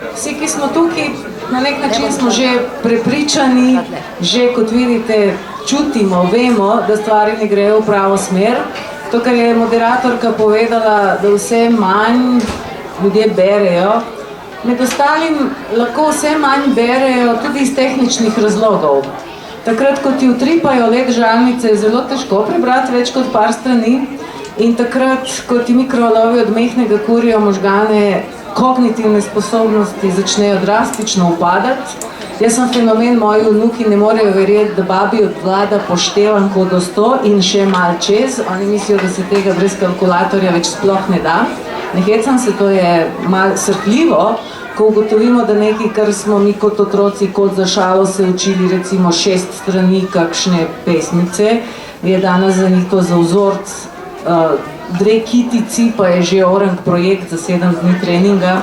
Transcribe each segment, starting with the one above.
Vsi, ki smo tukaj, na nek način smo že prepričani, že kot vidite, čutimo, vemo, da stvari ne grejo v pravo smer. To, kar je moderatorka povedala, da vse manj ljudje berejo, med ostalim lahko vse manj berejo tudi iz tehničnih razlogov. Takrat, ko ti utripajo led žalnice, je zelo težko prebrati več kot par strani in takrat, ko ti mikrovalovi od mehnega kurijo možgane, kognitivne sposobnosti začnejo drastično upadati. Jaz sem fenomen, moji vnuki ne morejo verjeti, da babi odvlada poštevanko do 100 in še mal čez. Oni mislijo, da se tega brez kalkulatorja več sploh ne da. Ne hecam se, to je mal srhljivo, ko ugotovimo, da nekaj, kar smo mi kot otroci, kot za šalo se učili, recimo 6 strani kakšne pesmice, je danes za njih to za vzorc. Dve kitici, pa je že orang projekt za 7 dni treninga.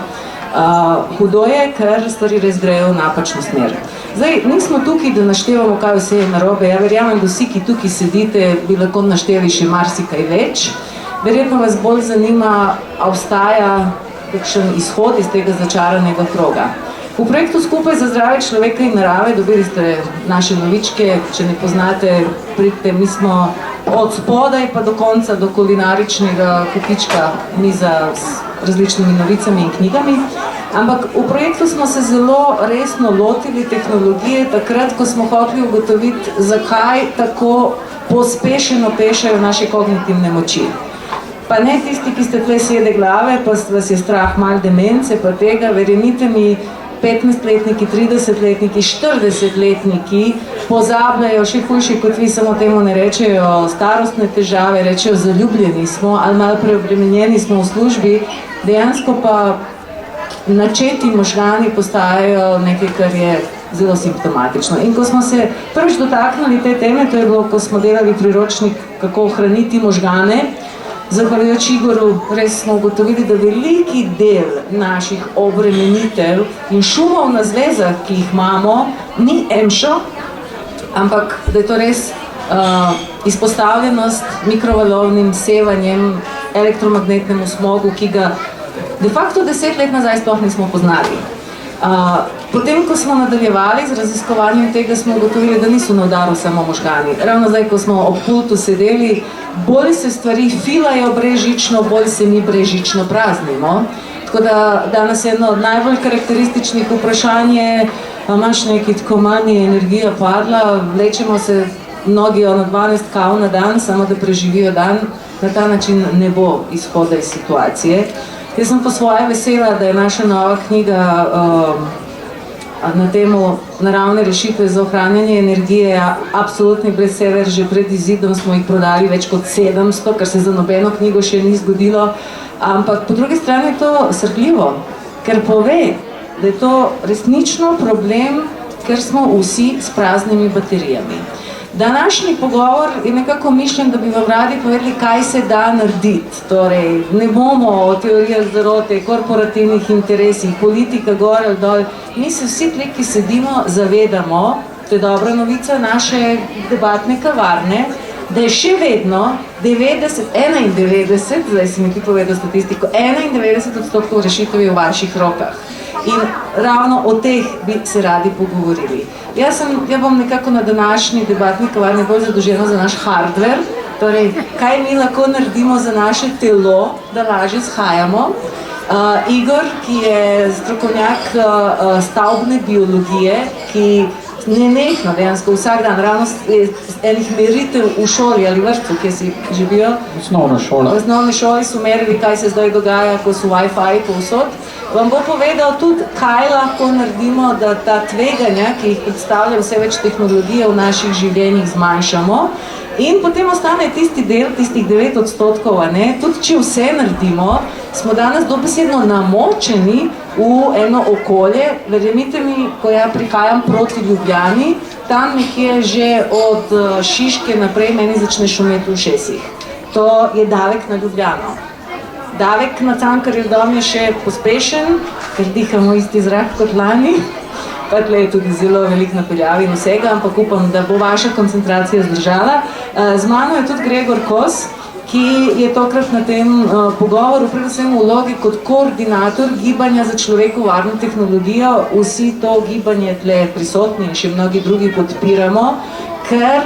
Hudo je, ker stvari res grejo v napačno smer. Zdaj, nismo tukaj, da naštevamo, kaj vse je narobe. Ja verjamem, da vsi, ki tukaj sedite, bi lahko našteli še marsikaj več. Verjetno vas bolj zanima, a obstaja kakšen izhod iz tega začaranega kroga. V projektu Skupaj za zdravje človeka in narave dobili ste naše novičke, če ne poznate, pridite, mi smo od spodaj pa do konca, do kulinaričnega kupička miza s različnimi novicami in knjigami. Ampak v projektu smo se zelo resno lotili tehnologije takrat, ko smo hoteli ugotoviti, zakaj tako pospešeno pešajo naše kognitivne moči. Pa ne tisti, ki ste tle sede glave, pa vas je strah malo demence, pa tega, verjemite mi, 15-letniki, 30-letniki, 40-letniki pozabljajo, še hujše kot vi, samo temu ne rečejo starostne težave, rečejo zaljubljeni smo ali malo preobremenjeni smo v službi, dejansko pa načeti možgani postajajo nekaj, kar je zelo simptomatično. In ko smo se prvič dotaknili te teme, to je bilo, ko smo delali priročnik, kako ohraniti možgane, zahvaljujoč Igoru, res smo ugotovili, da veliki del naših obremenitev in šumov na zvezah, ki jih imamo, ni EMŠO, ampak da je to res izpostavljenost mikrovalovnim sevanjem, elektromagnetnemu smogu, ki ga de facto 10 let nazaj sploh nismo poznali. Potem, ko smo nadaljevali z raziskovanjem tega, smo ugotovili, da niso na udaru samo možgani. Ravno zdaj, ko smo ob pultu sedeli, bolj se stvari filajo brežično, bolj se mi brežično praznimo. Tako da danes eno od najbolj karakterističnih vprašanj je, imaš nekaj tako manj, je energija padla, vlečemo se mnogi na 12 kav na dan, samo da preživijo dan, na ta način ne bo izhoda iz situacije. Jaz sem po svoje vesela, da je naša nova knjiga na temu naravne rešitve za ohranjanje energije absolutni bestseller, že pred izidom smo jih prodali več kot 700, kar se za nobeno knjigo še ni zgodilo, ampak po drugi strani je to srhljivo, ker pove, da je to resnično problem, ker smo vsi s praznimi baterijami. Današnji pogovor je nekako mišljen, da bi vam radi povedali, kaj se da narediti. Torej, ne bomo o teorijah zarote, korporativnih interesih, politika gor ali dol. Mi se vsi tle, ki sedimo, zavedamo, to je dobra novica naše debatne kavarne, da je še vedno 91, zdaj si mi ti povedal statistiko, 91% rešitev je v vaših rokah. In ravno o teh bi se radi pogovorili. Jaz bom nekako na današnji debatni kavarni bolj zadolžena za naš hardware, torej, kaj mi lahko naredimo za naše telo, da lažje shajamo. Igor, ki je strokovnjak stavbne biologije, ki nenehno, dejansko vsak dan, ravno enih meritev v šoli ali vrtcu, kje si živijo. Osnovna šola. V osnovni šoli so merili, kaj se zdaj dogaja, ko so Wi-Fi povsod. Vam bo povedal tudi, kaj lahko naredimo, da ta tveganja, ki jih predstavlja vse več tehnologije v naših življenjih, zmanjšamo. In potem ostane tisti del, tistih 9%, tudi če vse naredimo, smo danes dobesedno namočeni v eno okolje. Verjemite mi, ko ja prihajam proti Ljubljani, tam nekje že od Šiške naprej meni začne šumeti v ušesih. To je davek na Ljubljano. Davek na Cankarjev dom je še pospešen, ker dihamo isti zrak kot lani. Pa tle je tudi zelo veliko napeljav in vsega, ampak upam, da bo vaša koncentracija zdržala. Z mano je tudi Gregor Kos, ki je tokrat na tem pogovoru predvsem v vlogi kot koordinator gibanja za človeku varno tehnologijo. Vsi to gibanje tle prisotni in še mnogi drugi podpiramo, ker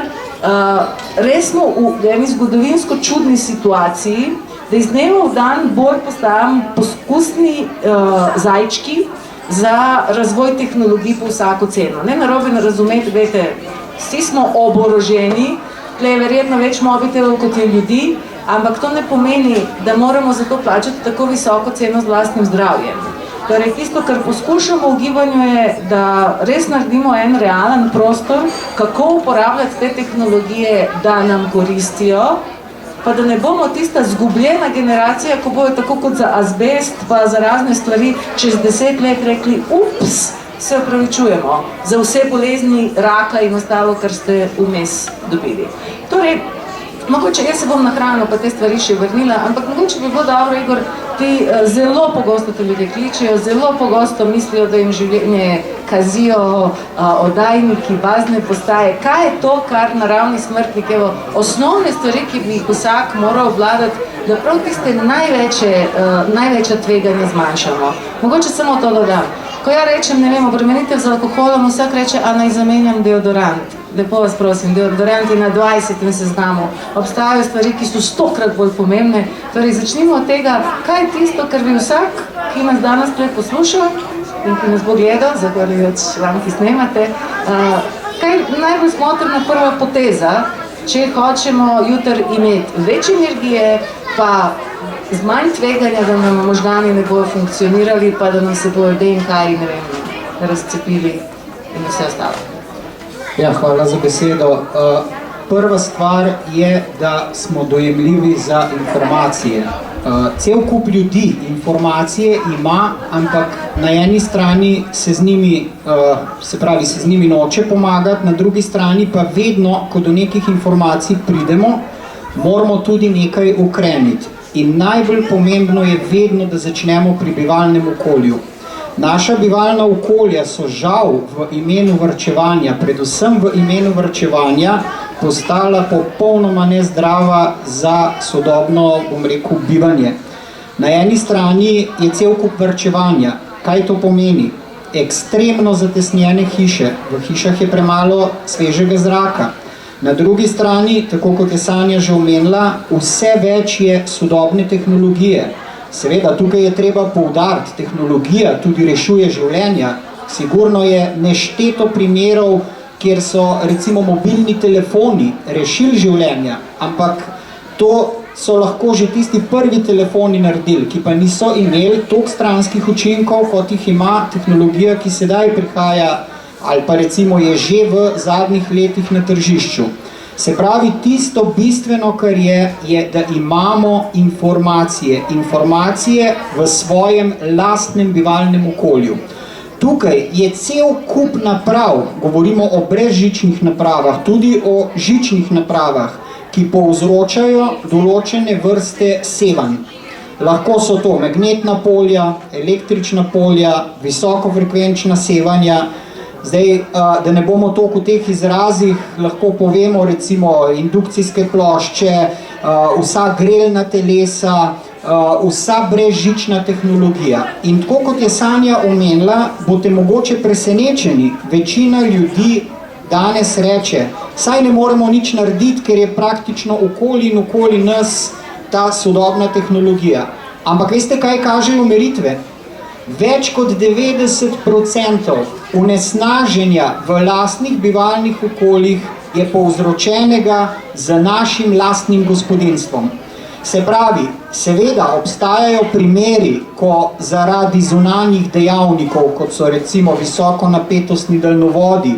res smo v eni zgodovinsko čudni situaciji, da iz dneva v dan bolj postajamo poskusni zajčki za razvoj tehnologij po vsako ceno. Ne narobe ne razumeti, gledajte, vsi smo oboroženi, tle je verjetno več mobitelov kot je ljudi, ampak to ne pomeni, da moramo za to plačati tako visoko ceno z vlastnim zdravjem. Torej, tisto, kar poskušamo v gibanju je, da res naredimo en realen prostor, kako uporabljati te tehnologije, da nam koristijo, pa da ne bomo tista zgubljena generacija, ko bojo tako kot za azbest, pa za razne stvari čez 10 let rekli, ups, se opravičujemo za vse bolezni, raka in ostalo, kar ste vmes dobili. Torej, mogoče jaz se bom na hrano pa te stvari še vrnila, ampak mogoče bi bilo dobro, Igor, ti zelo pogosto te ljudje kličejo, zelo pogosto mislijo, da jim življenje kazijo oddajniki, bazne postaje. Kaj je to, kar naravni smrtnik, evo, osnovne stvari, ki bi jih vsak moral obvladati, da prav tiste največja tveganja zmanjšamo. Mogoče samo to dodam. Ko ja rečem, ne vem, obremenitev z alkoholom, vsak reče, a naj zamenjam deodorant. Lepo vas prosim, deodorant je na 20. seznamu. Obstajajo stvari, ki so 100-krat bolj pomembne. Torej, začnimo od tega, kaj je tisto, kar bi vsak, ki nas danes tukaj posluša in ki nas bo gledal, zahvaljujoč vam, ki snemate, kaj je najbolj smotrna prva poteza, če hočemo jutri imeti več energije, pa z manj tveganja, da nam možgani ne bojo funkcionirali, pa da nam se bojo DNK-ji, ne vem, razcepili in vse ostalo. Ja, hvala za besedo. Prva stvar je, da smo dojemljivi za informacije. Cel kup ljudi informacije ima, ampak na eni strani se z njimi noče pomagati, na drugi strani pa vedno, ko do nekih informacij pridemo, moramo tudi nekaj ukreniti. In najbolj pomembno je vedno, da začnemo pri bivalnem okolju. Naša bivalna okolja so žal v imenu varčevanja, predvsem v imenu varčevanja, postala popolnoma nezdrava za sodobno, bom rekel, bivanje. Na eni strani je cel kup varčevanja. Kaj to pomeni? Ekstremno zatesnjene hiše. V hišah je premalo svežega zraka. Na drugi strani, tako kot je Sanja že omenila, vse več je sodobne tehnologije. Seveda, tukaj je treba poudariti, tehnologija tudi rešuje življenja. Sigurno je nešteto primerov, kjer so recimo mobilni telefoni rešili življenja, ampak to so lahko že tisti prvi telefoni naredili, ki pa niso imeli toliko stranskih učinkov, kot jih ima tehnologija, ki sedaj prihaja ali pa recimo je že v zadnjih letih na tržišču. Se pravi, tisto bistveno, kar je, da imamo informacije v svojem lastnem bivalnem okolju. Tukaj je cel kup naprav, govorimo o brezžičnih napravah, tudi o žičnih napravah, ki povzročajo določene vrste sevanj. Lahko so to magnetna polja, električna polja, visokofrekvenčna sevanja. Zdaj, da ne bomo toliko v teh izrazih, lahko povemo recimo indukcijske plošče, vsa grelna telesa, vsa brezžična tehnologija. In tako kot je Sanja omenila, boste mogoče presenečeni, večina ljudi danes reče, saj ne moremo nič narediti, ker je praktično okoli nas ta sodobna tehnologija. Ampak veste, kaj kažejo meritve? Več kot 90% onesnaženja v lastnih bivalnih okoljih je povzročenega z našim lastnim gospodinjstvom. Se pravi, seveda obstajajo primeri, ko zaradi zunanjih dejavnikov, kot so recimo visokonapetostni daljnovodi,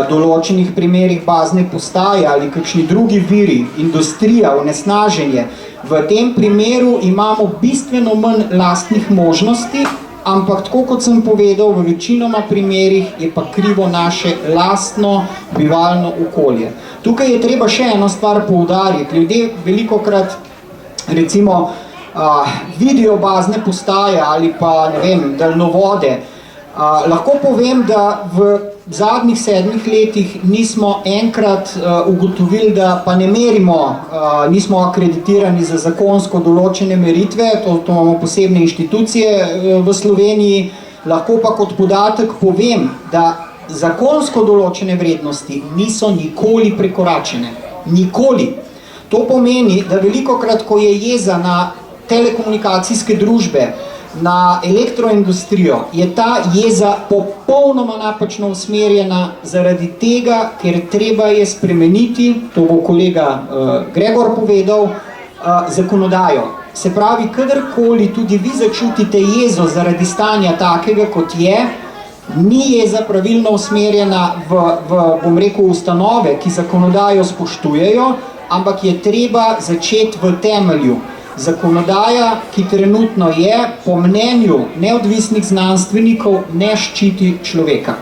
določenih primerih bazne postaje ali kakšni drugi viri, industrija, onesnaženje, v tem primeru imamo bistveno manj lastnih možnosti, ampak tako kot sem povedal, v večinoma primerih je pa krivo naše lastno bivalno okolje. Tukaj je treba še eno stvar poudariti. Ljudje velikokrat recimo vidijo bazne postaje ali pa, ne vem, daljnovode, Lahko povem, da v zadnjih 7 letih nismo enkrat ugotovili, da pa ne merimo, nismo akreditirani za zakonsko določene meritve, to imamo posebne inštitucije v Sloveniji, lahko pa kot podatek povem, da zakonsko določene vrednosti niso nikoli prekoračene. Nikoli. To pomeni, da velikokrat, ko je jeza na telekomunikacijske družbe, na elektroindustrijo, je ta jeza popolnoma napačno usmerjena zaradi tega, ker treba je spremeniti, to bo kolega Gregor povedal, zakonodajo. Se pravi, kadarkoli tudi vi začutite jezo zaradi stanja takega, kot je, ni jeza pravilno usmerjena bom rekel, ustanove, ki zakonodajo spoštujejo, ampak je treba začeti v temelju. Zakonodaja, ki trenutno je, po mnenju neodvisnih znanstvenikov, ne ščiti človeka.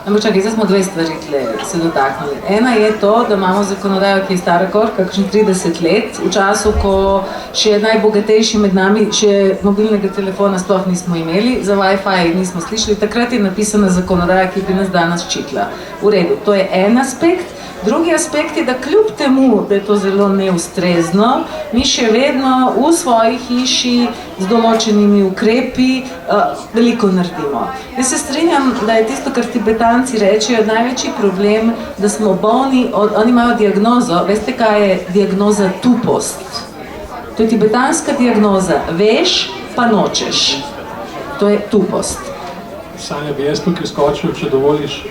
Ampak čakaj, zdaj smo 2 stvari se dotaknili. Ena je to, da imamo zakonodajo, ki je stara kakšnih 30 let, v času, ko še najbogatejši med nami, še mobilnega telefona sploh nismo imeli, za Wi-Fi nismo slišali, takrat je napisana zakonodaja, ki bi nas danes ščitila. V redu, to je en aspekt. Drugi aspekt je, da kljub temu, da je to zelo neustrezno, mi še vedno v svoji hiši z določenimi ukrepi veliko naredimo. Jaz se strinjam, da je tisto, kar Tibetanci rečejo, največji problem, da smo bolni, oni imajo diagnozo, veste kaj je diagnoza tupost? To je tibetanska diagnoza, veš, pa nočeš. To je tupost. Sanja, bi jaz tukaj skočil, če dovoliš.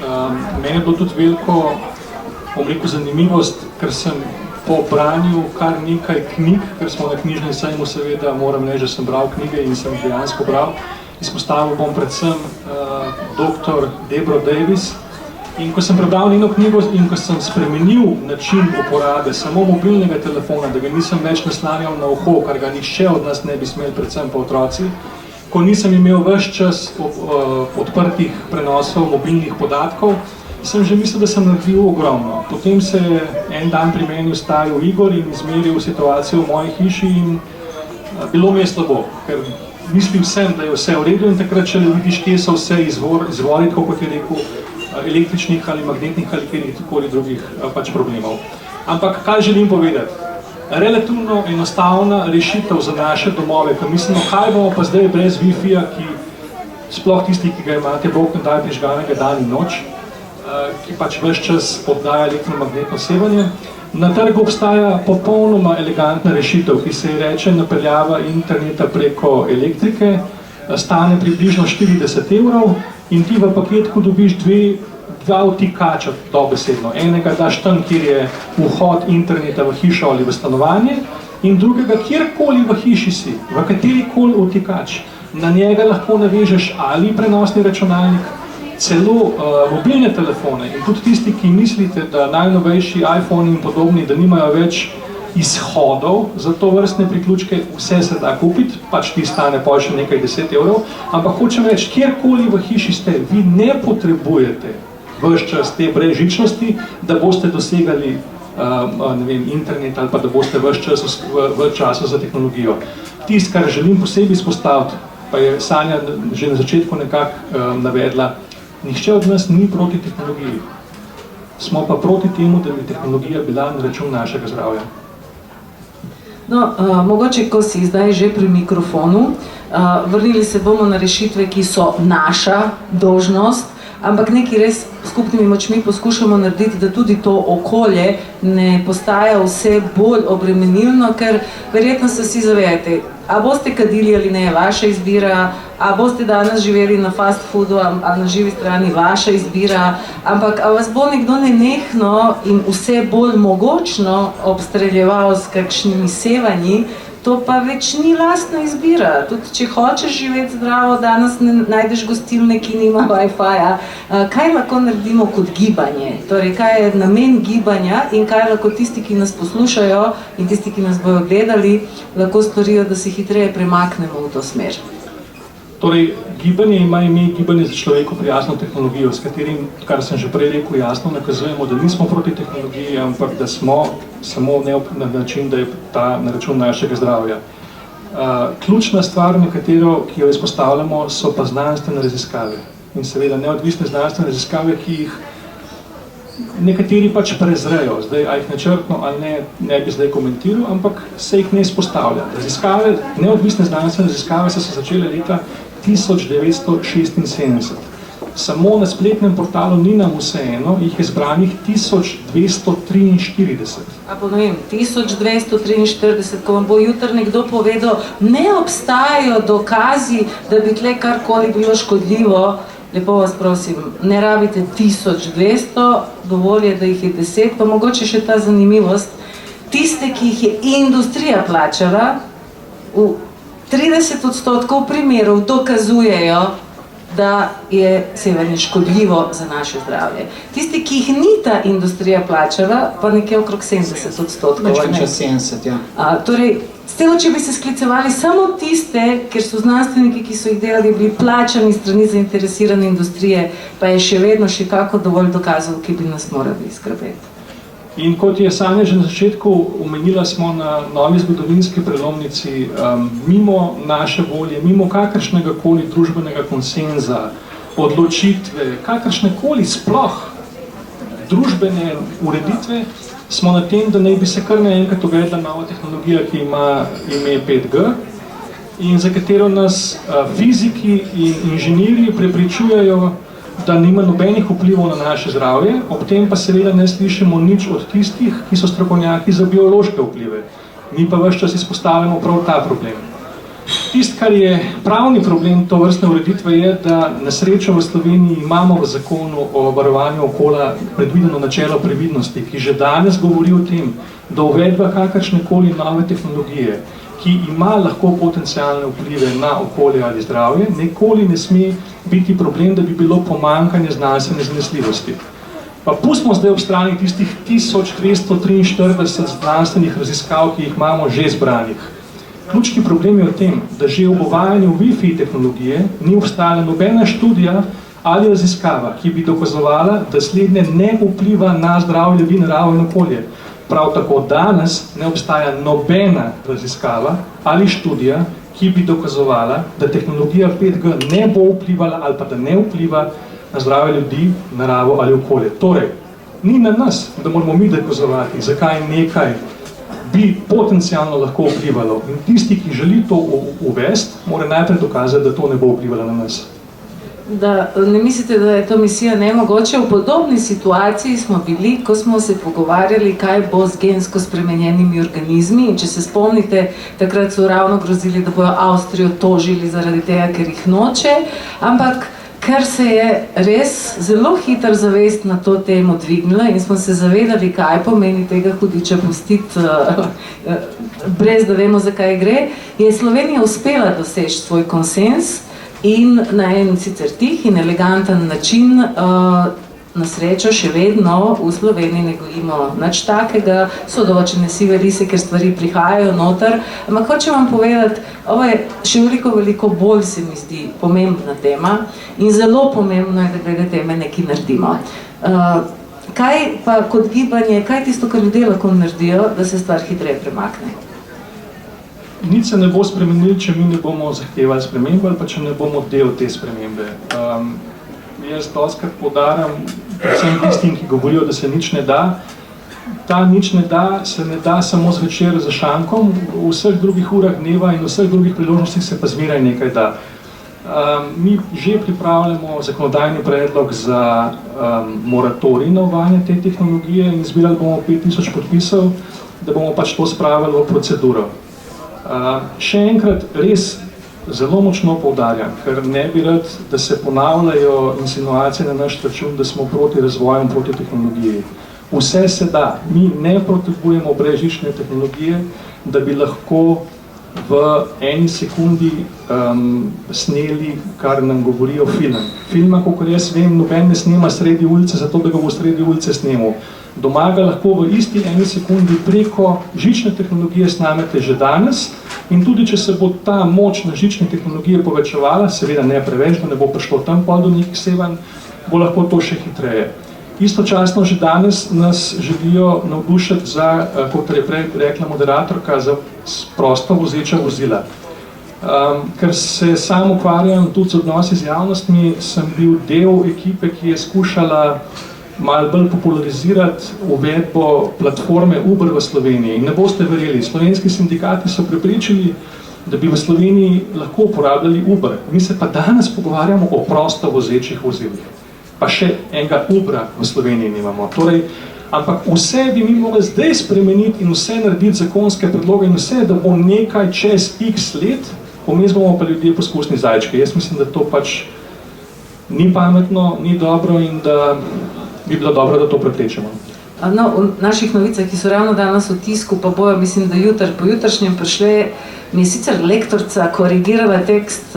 Meni je bilo tudi veliko zanimivost, ker sem po branju kar nekaj knjig, ker smo na knjižnem sejmu, seveda moram reči, da sem bral knjige in sem dejansko bral. Izpostavil bom predvsem dr. Debro Davis. In ko sem prebral njeno knjigo in ko sem spremenil način uporabe samo mobilnega telefona, da ga nisem več naslanjal na uho, kar ga nihče od nas ne bi smel, predvsem pa otroci, ko nisem imel ves čas odprtih prenosov mobilnih podatkov, sem že mislil, da sem naredil ogromno. Potem se je en dan pri meni ustavil Igor in izmeril situacijo v moji hiši in bilo mi je slabo, ker mislil sem, da je vse v redu in takrat še vidiš, kje so vse izvori, tako kot je rekel, električnih ali magnetnih ali kjerkoli drugih pač problemov. Ampak kaj želim povedati? Relativno enostavna rešitev za naše domove, ko mislimo, kaj bomo pa zdaj brez Wi-Fi-ja, ki sploh tisti, ki ga imate Bog ne daj prižganega dan in noč, ki pač ves čas poddaja elektromagnetno sevanje. Na trgu obstaja popolnoma elegantna rešitev, ki se reče napeljava interneta preko elektrike, stane približno 40 € in ti v paketku dobiš dva vtikača dobesedno. Enega daš tam, kjer je vhod interneta v hišo ali v stanovanje in drugega, kjerkoli v hiši si, v katerikoli vtikač. Na njega lahko navežeš ali prenosni računalnik, celo mobilne telefone in tudi tisti, ki mislite, da najnovejši iPhone in podobni, da nimajo več izhodov za to vrstne priključke, vse se da kupiti, pač ti stane pa še nekaj 10 €, ampak hočem reči, kjerkoli v hiši ste, vi ne potrebujete ves čas te brezžičnosti, da boste dosegali internet ali pa da boste ves čas v času za tehnologijo. Tisto, kar želim posebej izpostaviti, pa je Sanja že na začetku nekako navedla, nihče od nas ni proti tehnologiji. Smo pa proti temu, da bi tehnologija bila na račun našega zdravja. No, mogoče, ko si zdaj že pri mikrofonu, vrnili se bomo na rešitve, ki so naša dolžnost, ampak nekaj res skupnimi močmi poskušamo narediti, da tudi to okolje ne postaja vse bolj obremenilno, ker verjetno se vsi zavedate, a boste kadili ali ne, vaša izbira, a boste danes živeli na fast foodu ali na živi strani, vaša izbira, ampak a vas bo nekdo nenehno in vse bolj mogočno obstreljeval s kakšnimi sevanji, to pa več ni lastna izbira. Tudi če hočeš živeti zdravo, danes ne najdeš gostilne, ki nima Wi-Fi-ja. Kaj lahko naredimo kot gibanje? Torej, kaj je namen gibanja in kaj lahko tisti, ki nas poslušajo in tisti, ki nas bojo gledali, lahko storijo, da se hitreje premaknemo v to smer? Torej, gibanje ima ime gibanje za človeku prijazno tehnologijo, s katerim, kar sem že prej rekel, jasno nakazujemo, da nismo proti tehnologiji, ampak da smo samo na način, da je ta na račun našega zdravja. Ključna stvar, ki jo izpostavljamo, so pa znanstvene raziskave. in seveda neodvisne znanstvene raziskave, ki jih nekateri pač prezrejo, zdaj, a jih načrtno ali ne bi zdaj komentiral, ampak se jih ne izpostavlja. Raziskave, neodvisne znanstvene raziskave so se začele leta 1976. Samo na spletnem portalu Ni nam vseeno jih je zbranih 1243. A ponovim, 1243, ko vam bo jutri nekdo povedal, ne obstajajo dokazi, da bi tle karkoli bilo škodljivo, lepo vas prosim, ne rabite 1200, dovolj je, da jih je 10, pa mogoče še ta zanimivost, tiste, ki jih je industrija plačala, v 30% primerov dokazujejo, da je sevanje škodljivo za naše zdravje. Tisti, ki jih ni ta industrija plačala, pa nekje okrog 70%. Več kot 70, ja. Torej, celo, če bi se sklicevali samo tiste, ker so znanstveniki, ki so jih delali, bili plačani strani zainteresirane industrije, pa je še vedno še kako dovolj dokazov, ki bi nas morali skrbeti. In kot je Sanja že na začetku omenila, smo na novi zgodovinski prelomnici mimo naše volje, mimo kakršnega koli družbenega konsenza, odločitve, kakršnekoli sploh družbene ureditve, smo na tem, da naj bi se kar naenkrat uvedla nova tehnologija, ki ima ime 5G in za katero nas fiziki in inženirji prepričujejo, da nima nobenih vplivov na naše zdravje, ob tem pa seveda ne slišimo nič od tistih, ki so strokovnjaki za biološke vplive. Mi pa ves čas izpostavljamo prav ta problem. Tisto, kar je pravni problem tovrstne ureditve, je, da na srečo v Sloveniji imamo v zakonu o varovanju okolja predvideno načelo previdnosti, ki že danes govori o tem, da uvedba kakršnekoli nove tehnologije, ki ima lahko potencialne vplive na okolje ali zdravje, nikoli ne sme biti problem, da bi bilo pomanjkanje znanstvene zanesljivosti. Pa pustimo zdaj ob strani tistih 1243 znanstvenih raziskav, ki jih imamo že zbranih. Ključni problem je v tem, da že ob uvajanju Wi-Fi tehnologije ni obstajala nobena študija ali raziskava, ki bi dokazovala, da slednje ne vpliva na zdravje ljudi, naravo in okolje. Prav tako danes ne obstaja nobena raziskava ali študija, ki bi dokazovala, da tehnologija 5G ne bo vplivala ali pa da ne vpliva na zdravje ljudi, naravo ali okolje. Torej, ni na nas, da moramo mi dokazovati, zakaj nekaj bi potencialno lahko vplivalo. In tisti, ki želi to uvesti, mora najprej dokazati, da to ne bo vplivalo na nas. Da ne mislite, da je to misija nemogoče? V podobni situaciji smo bili, ko smo se pogovarjali, kaj bo z gensko spremenjenimi organizmi. In če se spomnite, takrat so ravno grozili, da bojo Avstrijo tožili zaradi tega, ker jih noče, ampak ker se je res zelo hitro zavest na to temo dvignila in smo se zavedali, kaj pomeni tega hudiča pustiti brez da vemo, zakaj gre, je Slovenija uspela doseči svoj konsens in na en sicer tih in eleganten način na srečo še vedno v Sloveniji ne gojimo nič takega, so določene sive rise, ker stvari prihajajo noter, ampak hočem vam povedati, ovo je še veliko bolj se mi zdi pomembna tema in zelo pomembno je, da glede teme nekaj naredimo. Kaj pa kot gibanje, kaj je tisto, kar ljudje lahko naredijo, da se stvar hitreje premakne? Nič se ne bo spremenili, če mi ne bomo zahtevali spremembe ali pa če ne bomo del te spremembe. Jaz dostakrat poudarjam, predvsem tistim, ki govorijo, da se nič ne da. Ta nič ne da, se ne da samo zvečer za šankom, v vseh drugih urah dneva in v vseh drugih priložnostih se pa zmeraj nekaj da. Mi že pripravljamo zakonodajni predlog za moratorij na uvajanje te tehnologije in zbirali bomo 5000 podpisov, da bomo pač to spravili v proceduro. Še enkrat res zelo močno poudarjam, ker ne bi rad, da se ponavljajo insinuacije na naš račun, da smo proti razvoju in proti tehnologiji. Vse se da. Mi ne potrebujemo brezžične tehnologije, da bi lahko v eni sekundi sneli, kar nam govorijo film. Filma, kakor jaz vem, noben ne snema sredi ulice, zato da ga bo sredi ulice snemal. Doma ga lahko v isti eni sekundi preko žične tehnologije snamete že danes in tudi, če se bo ta moč na žične tehnologije povečevala, seveda ne preveč, da ne bo prišlo tam pol do nekih sevanj, bo lahko to še hitreje. Istočasno že danes nas želijo navdušiti za, kot je prej rekla moderatorka, za prosto vozeča vozila. Ker se sam ukvarjam tudi z odnosi z javnostmi, sem bil del ekipe, ki je skušala malo bolj popularizirati uvedbo platforme Uber v Sloveniji. In ne boste verjeli, slovenski sindikati so prepričali, da bi v Sloveniji lahko uporabljali Uber. Mi se pa danes pogovarjamo o prosto vozečih vozilih. Pa še enega Ubera v Sloveniji nimamo. Torej, ampak vse bi mi mogli zdaj spremeniti in vse narediti zakonske predloge in vse, da bo nekaj čez x let, vmes bomo pa ljudje poskusni zajčki. Jaz mislim, da to pač ni pametno, ni dobro in da bi bilo dobro, da to preprečimo. No, v naših novicah, ki so ravno danes v tisku, pa bojo, mislim, da po jutrašnjem prišle, mi je sicer lektorica korigirala tekst,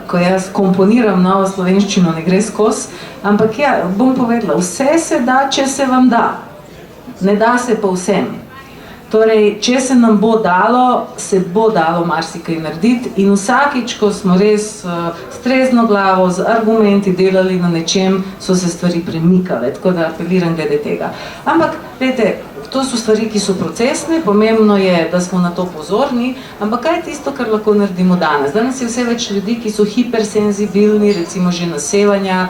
ko jaz komponiram novo slovenščino, ne gre skozi, ampak ja, bom povedala, vse se da, če se vam da. Ne da se pa vsem. Torej, če se nam bo dalo, se bo dalo marsikaj narediti in vsakič, ko smo res s trezno glavo, z argumenti delali na nečem, so se stvari premikale, tako da apeliram glede tega. Ampak, gledajte, to so stvari, ki so procesne, pomembno je, da smo na to pozorni, ampak kaj je tisto, kar lahko naredimo danes? Danes je vse več ljudi, ki so hipersenzibilni, recimo že na sevanja,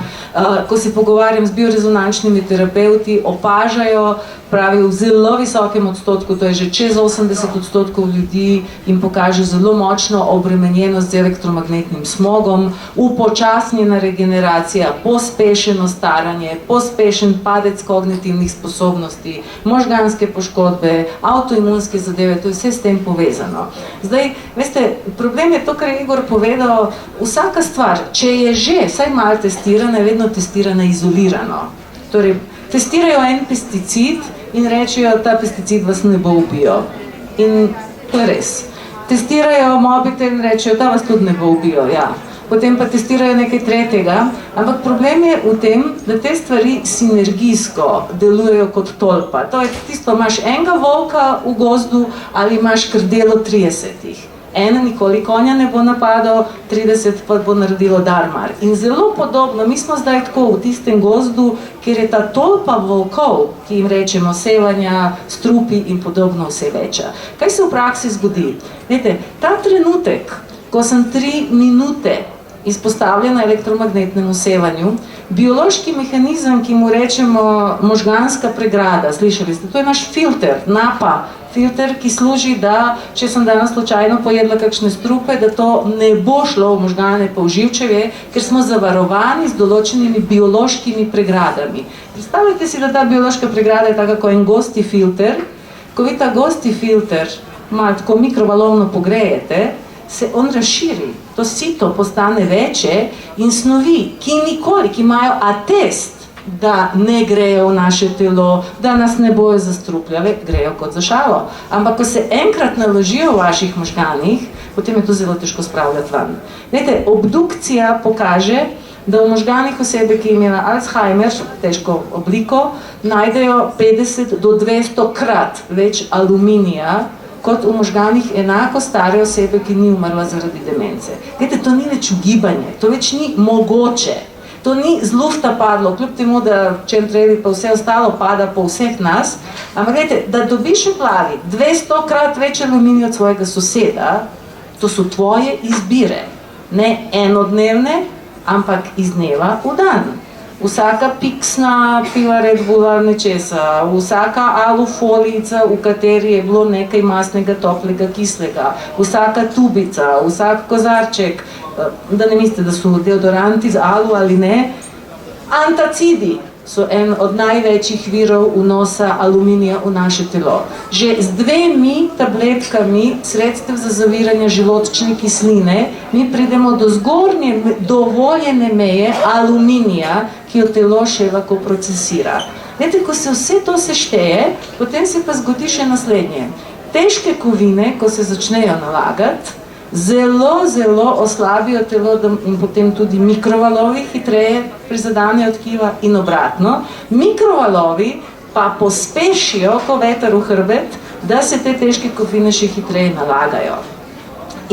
ko se pogovarjam z biorezonančnimi terapeuti, opažajo, pravijo v zelo visokem odstotku, to je že čez 80% ljudi in pokaže zelo močno obremenjenost z elektromagnetnim smogom, upočasnjena regeneracija, pospešeno staranje, pospešen padec kognitivnih sposobnosti, možganske poškodbe, avtoimunske zadeve, to je vse s tem povezano. Zdaj, veste, problem je to, kar je Igor povedal, vsaka stvar, če je že vsaj malo testirana, je vedno testirana izolirano. Torej, testirajo en pesticid in rečejo, ta pesticid vas ne bo ubijo. In to je res. Testirajo mobitel in rečejo, ta vas tudi ne bo ubijo, ja. Potem pa testirajo nekaj tretjega, ampak problem je v tem, da te stvari sinergijsko delujejo kot tolpa. To je tisto, imaš enega volka v gozdu ali imaš krdelo 30-ih. Ena nikoli konja ne bo napadal, 30 pa bo naredilo darmar. In zelo podobno, mi smo zdaj tako v tistem gozdu, kjer je ta tolpa volkov, ki jim rečemo sevanja, strupi in podobno vse večja. Kaj se v praksi zgodi? Vete, ta trenutek, ko sem 3 minute izpostavljena elektromagnetnemu sevanju, biološki mehanizem, ki mu rečemo možganska pregrada, slišali ste, to je naš filter, NAPA, filter, ki služi, da, če sem danes slučajno pojedla kakšne strupe, da to ne bo šlo v možgane pa v živčevje, ker smo zavarovani z določenimi biološkimi pregradami. Predstavljajte si, da ta biološka pregrada je tako en gosti filter. Ko vi ta gosti filter malo tako mikrovalovno pogrejete, se on razširi, to sito postane večje in snovi, ki nikoli, ki imajo atest, da ne grejo v naše telo, da nas ne bojo zastrupljale, grejo kot za šalo. Ampak, ko se enkrat naložijo v vaših možganih, potem je to zelo težko spravljati van. Vete, obdukcija pokaže, da v možganih osebe, ki je imela Alzheimer, težko obliko, najdejo 50 do 200 krat več aluminija, kot v možganih enako stare osebe, ki ni umrla zaradi demence. Glede, to ni več ugibanje, to več ni mogoče. To ni z lufta padlo, kljub temu, da chemtraili pa vse ostalo pada po vseh nas. Ampak glede, da dobiš v glavi 200 krat več aluminija od svojega soseda, to so tvoje izbire. Ne enodnevne, ampak iz dneva v dan. Vsaka piksna pila Red Bulla nečesa, vsaka alufolijica, v kateri je bilo nekaj masnega, toplega, kislega, vsaka tubica, vsak kozarček, da ne mislite, da so deodoranti z alu ali ne, antacidi so en od največjih virov vnosa aluminija v naše telo. Že z 2 tabletkami sredstev za zaviranje želodčne kisline mi pridemo do zgornje dovoljene meje aluminija, ki jo telo še lahko procesira. Vete, ko se vse to sešteje, potem se pa zgodi še naslednje. Težke kovine, ko se začnejo nalagati, zelo, zelo oslabijo telo in potem tudi mikrovalovi hitreje prizadenejo tkiva in obratno. Mikrovalovi pa pospešijo, ko veter v hrbet, da se te težke kovine še hitreje nalagajo.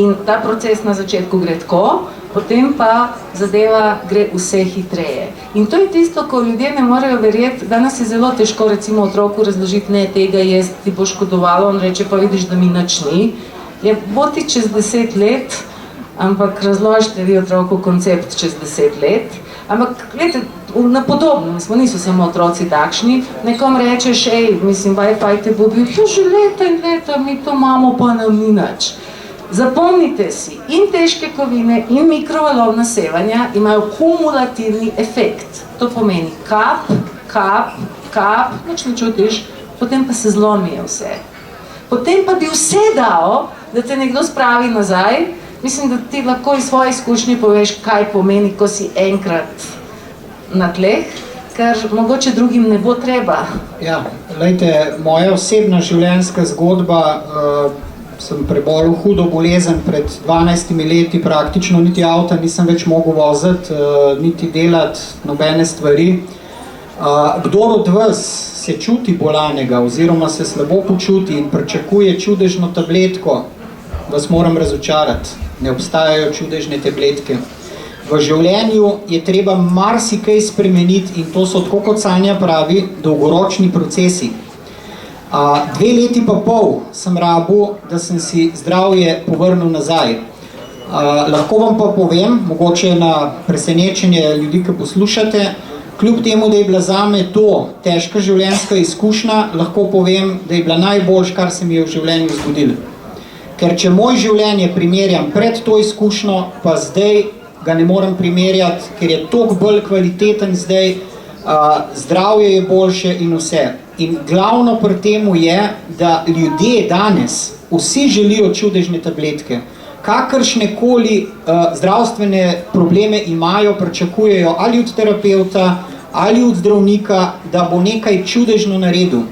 In ta proces na začetku gre tako, potem pa zadeva gre vse hitreje. In to je tisto, ko ljudje ne morejo verjeti, danes je zelo težko recimo otroku razložiti, ne, tega jesti ti bo škodovalo, on reče, pa vidiš, da mi nič ni. Je bo ti čez 10 let ampak razložite vi otroku koncept čez 10 let. Ampak, gledajte, na podobnem, niso samo otroci takšni, nekom rečeš, mislim, Wi-Fi te bo bil, že leta in leta, mi to imamo, pa nam ni nič. Zapomnite si, in težke kovine, in mikrovalovna sevanja imajo kumulativni efekt. To pomeni kap, nič ne čutiš, potem pa se zlomijo vse. Potem pa bi vse dal, da te nekdo spravi nazaj. Mislim, da ti lahko iz svoje izkušnje poveš, kaj pomeni, ko si enkrat na tleh, ker mogoče drugim ne bo treba. Ja, glejte, moja osebna življenjska zgodba, sem prebolel hudo bolezen pred 12 leti, praktično niti avta nisem več mogel voziti, niti delati nobene stvari. Kdor od vas se čuti bolanega oziroma se slabo počuti in pričakuje čudežno tabletko, vas moram razočarati. Ne obstajajo čudežne tabletke. V življenju je treba marsikaj spremeniti in to so, tako kot Sanja pravi, dolgoročni procesi. 2 leti pa pol sem rabil, da sem si zdravje povrnil nazaj. Lahko vam pa povem, mogoče na presenečenje ljudi, ki poslušate, kljub temu, da je bila zame to težka življenjska izkušnja, lahko povem, da je bila najboljša, kar se mi je v življenju zgodilo. Ker če moj življenje primerjam pred to izkušnjo, pa zdaj ga ne morem primerjati, ker je toliko bolj kvaliteten zdaj, zdravje je boljše in vse. In glavno pri temu je, da ljudje danes vsi želijo čudežne tabletke. Kakršnekoli zdravstvene probleme imajo, pričakujejo ali od terapevta, ali od zdravnika, da bo nekaj čudežno naredil.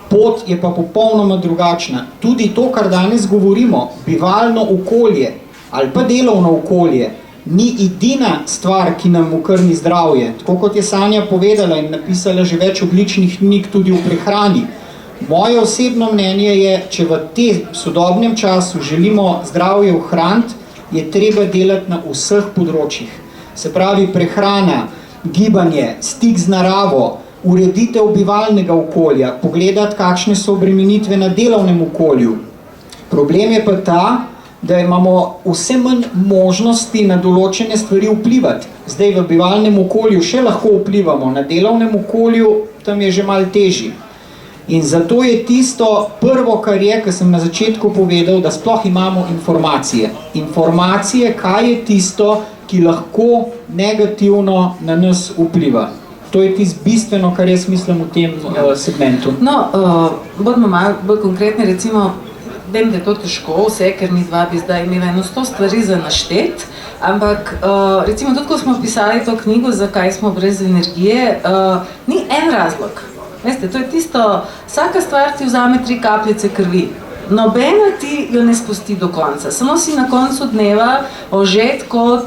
Pot je pa popolnoma drugačna. Tudi to, kar danes govorimo, bivalno okolje ali pa delovno okolje, ni edina stvar, ki nam okrni zdravje. Tako kot je Sanja povedala in napisala že več odličnih knjig tudi v prehrani. Moje osebno mnenje je, če v tem sodobnem času želimo zdravje ohraniti, je treba delati na vseh področjih. Se pravi prehrana, gibanje, stik z naravo, ureditev bivalnega okolja, pogledati, kakšne so obremenitve na delovnem okolju. Problem je pa ta, da imamo vse manj možnosti na določene stvari vplivati. Zdaj v bivalnem okolju še lahko vplivamo, na delovnem okolju tam je že malo težji. In zato je tisto prvo, kar je, kar sem na začetku povedal, da sploh imamo informacije. Informacije, kaj je tisto, ki lahko negativno na nas vpliva. To je tisto bistveno, kar jaz mislim v tem segmentu. No, bodimo malo bolj konkretni, recimo, vem, da je to težko, vse, ker mi dva bi zdaj imela 100 stvari za naštet, ampak recimo tudi, ko smo pisali to knjigo, zakaj smo brez energije, ni en razlog. Veste, to je tisto, vsaka stvar ti vzame 3 kapljice krvi. Nobena ti jo ne spusti do konca. Samo si na koncu dneva ožet kot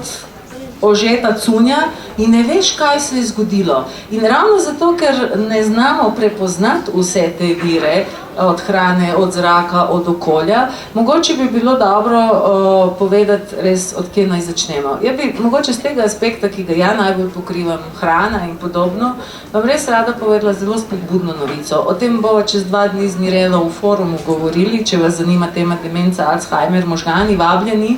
ožeta cunja in ne veš, kaj se je zgodilo. In ravno zato, ker ne znamo prepoznati vse te vire, od hrane, od zraka, od okolja, mogoče bi bilo dobro povedati res, od kje naj začnemo. Ja bi mogoče z tega aspekta, ki ga ja najbolj pokrivam, hrana in podobno, vam res rada povedala zelo spodbudno novico. O tem bova čez 2 dni z Mirelo v forumu govorili, če vas zanima tema demenca, Alzheimer, možgani, vabljeni.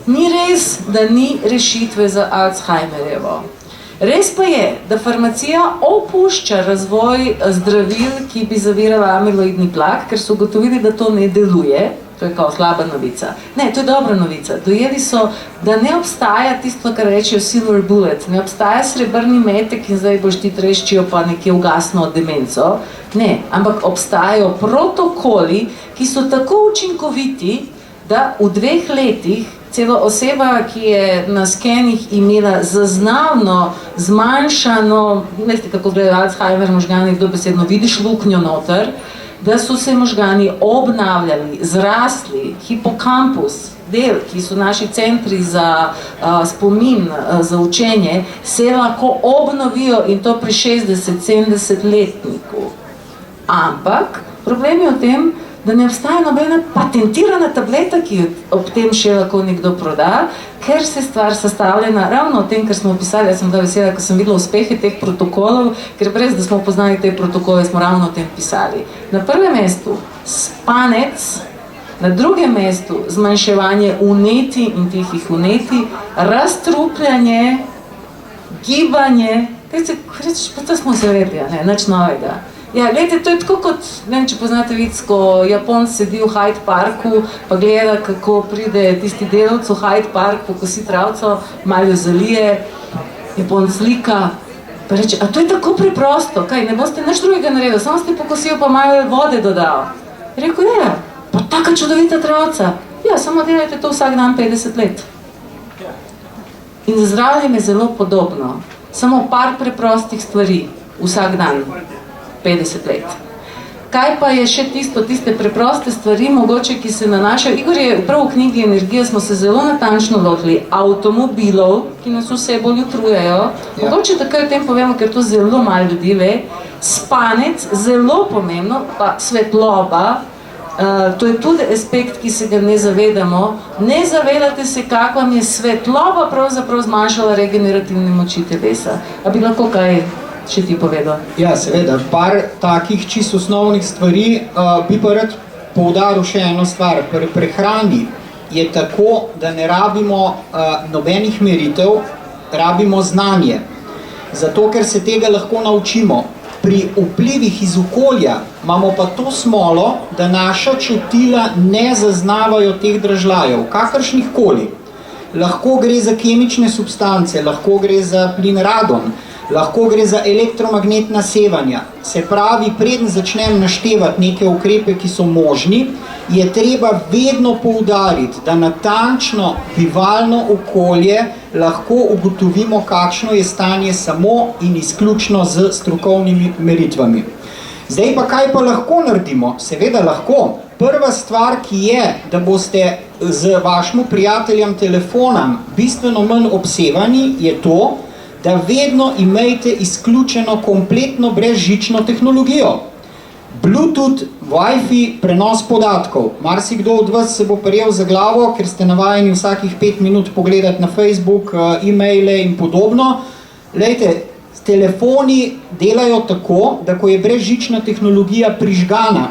Ni res, da ni rešitve za Alzheimerjevo. Res pa je, da farmacija opušča razvoj zdravil, ki bi zavirala amiloidni plak, ker so ugotovili, da to ne deluje. To je kao slaba novica. Ne, to je dobra novica. Dojeli so, da ne obstaja tisto, kar rečejo silver bullet. Ne obstaja srebrni metek in zdaj boš ti treščijo pa nekje ugasno demenco. Ne, ampak obstajajo protokoli, ki so tako učinkoviti, da v 2 letih celo oseba, ki je na skenih imela zaznavno, zmanjšano, veste, kako gledajo Alzheimer možgani, dobesedno vidiš luknjo noter, da so se možgani obnavljali, zrasli, hipokampus, del, ki so naši centri za spomin, za učenje, se lahko obnovijo in to pri 60-70 letniku. Ampak problem je v tem, da ne obstaja nobena patentirana tableta, ki jo ob tem še lahko nekdo proda, ker se stvar sestavljena ravno o tem, kar smo opisali. Jaz sem bila vesela, ko sem videla uspehe teh protokolov, ker brez, da smo poznali te protokole, smo ravno o tem pisali. Na prvem mestu spanec, Na drugem mestu zmanjševanje vneti in tihih vneti, razstrupljanje, gibanje, rečeš, pa to smo se repja, nič novega. Ja, gledajte, to je tako kot, ne vem, če poznate vic, ko Japonc sedi v Hyde Parku, pa gleda, kako pride tisti delavc v Hyde Park, pokosi travco, malo jo zalije, Japonc slika, pa reče, a to je tako preprosto, kaj, ne boste nič drugega naredili, samo ste pokosili, pa malo vode dodal. Rekel, ja, pa taka čudovita travca, ja, samo delajte to vsak dan 50 let. In za zdravljenjem je zelo podobno, samo par preprostih stvari, vsak dan. 50 let. Kaj pa je še tiste preproste stvari, mogoče, ki se nanašajo, Igor je prav v knjigi Energija smo se zelo natančno lotili avtomobilov, ki nas vse bolj utrujajo, mogoče takoj o tem povemo, ker to zelo malo ljudi ve, spanec, zelo pomembno, pa svetloba, to je tudi aspekt, ki se ga ne zavedamo, ne zavedate se, kako vam je svetloba pravzaprav zmanjšala regenerativne moči telesa. A bi lahko kaj še ti povedal? Ja, seveda, par takih čisto osnovnih stvari bi pa rad poudaril še eno stvar. Pri prehrani je tako, da ne rabimo nobenih meritev, rabimo znanje. Zato, ker se tega lahko naučimo. Pri vplivih iz okolja imamo pa to smolo, da naša čutila ne zaznavajo teh dražljajev, kakršnih koli. Lahko gre za kemične substance, lahko gre za plin radon, lahko gre za elektromagnetna sevanja. Se pravi, preden začnem naštevati neke ukrepe, ki so možni, je treba vedno poudariti, da natančno bivalno okolje lahko ugotovimo, kakšno je stanje samo in izključno z strokovnimi meritvami. Zdaj pa kaj pa lahko naredimo? Seveda lahko. Prva stvar, ki je, da boste z vašim prijateljem telefonom bistveno manj obsevani, je to, da vedno imejte izključeno kompletno brezžično tehnologijo. Bluetooth, Wi-Fi, prenos podatkov. Marsikdo od vas se bo prijel za glavo, ker ste navajeni vsakih 5 minut pogledati na Facebook, e-maile in podobno. Lejte, telefoni delajo tako, da ko je brezžična tehnologija prižgana,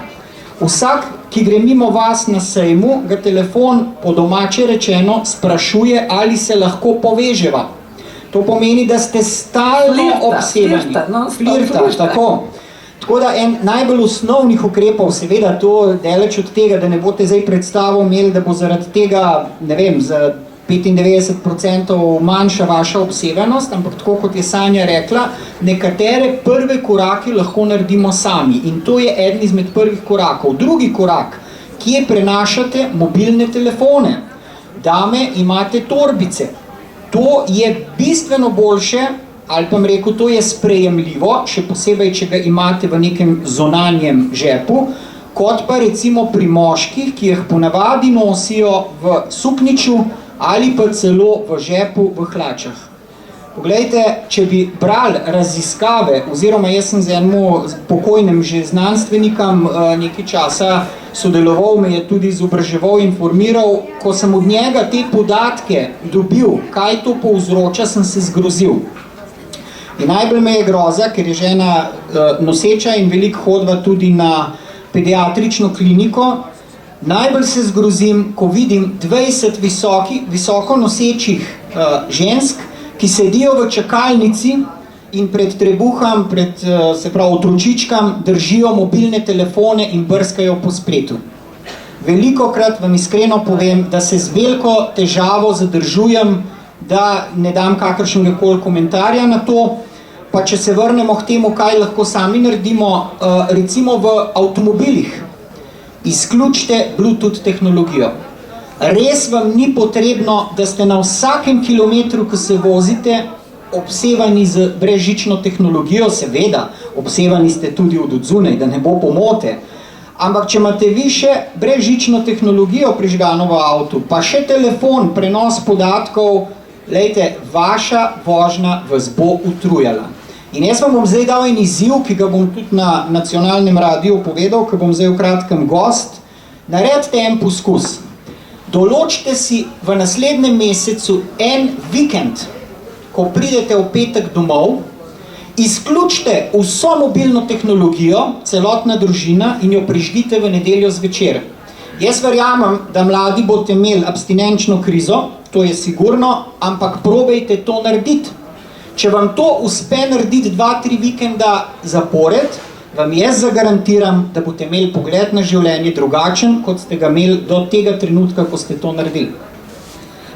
vsak, ki gre mimo vas na sejmu, ga telefon po domače rečeno sprašuje, ali se lahko poveževa. To pomeni, da ste stalno obsedeni. Flirta, tako. Tako da en najbolj osnovnih ukrepov, seveda to daleč od tega, da ne boste zdaj predstavo imeli, da bo zaradi tega, ne vem, za 95% manjša vaša obsedenost, ampak tako kot je Sanja rekla, nekatere prve korake lahko naredimo sami in to je eden izmed prvih korakov. Drugi korak, kje prenašate mobilne telefone. Dame, imate torbice. To je bistveno boljše, ali pa rekel, to je sprejemljivo, še posebej, če ga imate v nekem zonanjem žepu, kot pa recimo pri moških, ki jih ponavadi nosijo v suknjiču ali pa celo v žepu v hlačah. Poglejte, če bi brali raziskave, oziroma jaz sem z enemu pokojnem že znanstvenikom nekaj časa sodeloval, me je tudi izobraževal, informiral, ko sem od njega te podatke dobil, kaj to povzroča, sem se zgrozil. In najbolj me je groza, ker je žena noseča in veliko hodva tudi na pediatrično kliniko, najbolj se zgrozim, ko vidim 20 visoko nosečih žensk, ki sedijo v čakalnici in pred trebuhom, pred otročičkam držijo mobilne telefone in brskajo po spletu. Velikokrat vam iskreno povem, da se z veliko težavo zadržujem, da ne dam kakršnega koli komentarja na to, pa če se vrnemo k temu, kaj lahko sami naredimo, recimo v avtomobilih. Izključite Bluetooth tehnologijo. Res vam ni potrebno, da ste na vsakem kilometru, ko se vozite, obsevani z brezžično tehnologijo, seveda, obsevani ste tudi od odzunaj, da ne bo pomote. Ampak, če imate vi še brezžično tehnologijo prižgano v avtu, pa še telefon, prenos podatkov, lejte, vaša vožnja vas bo utrujala. In jaz vam bom zdaj dal en izziv, ki ga bom tudi na nacionalnem radiju povedal, ki bom zdaj v kratkem gost. Naredite en poskus. Določite si v naslednjem mesecu en vikend, ko pridete v petek domov, izključite vso mobilno tehnologijo, celotna družina in jo prižgite v nedeljo zvečer. Jaz verjamem, da mladi boste imeli abstinenčno krizo, to je sigurno, ampak probejte to narediti. Če vam to uspe narediti 2-3 vikenda zapored, vam jaz zagarantiram, da boste imeli pogled na življenje drugačen, kot ste ga imeli do tega trenutka, ko ste to naredili.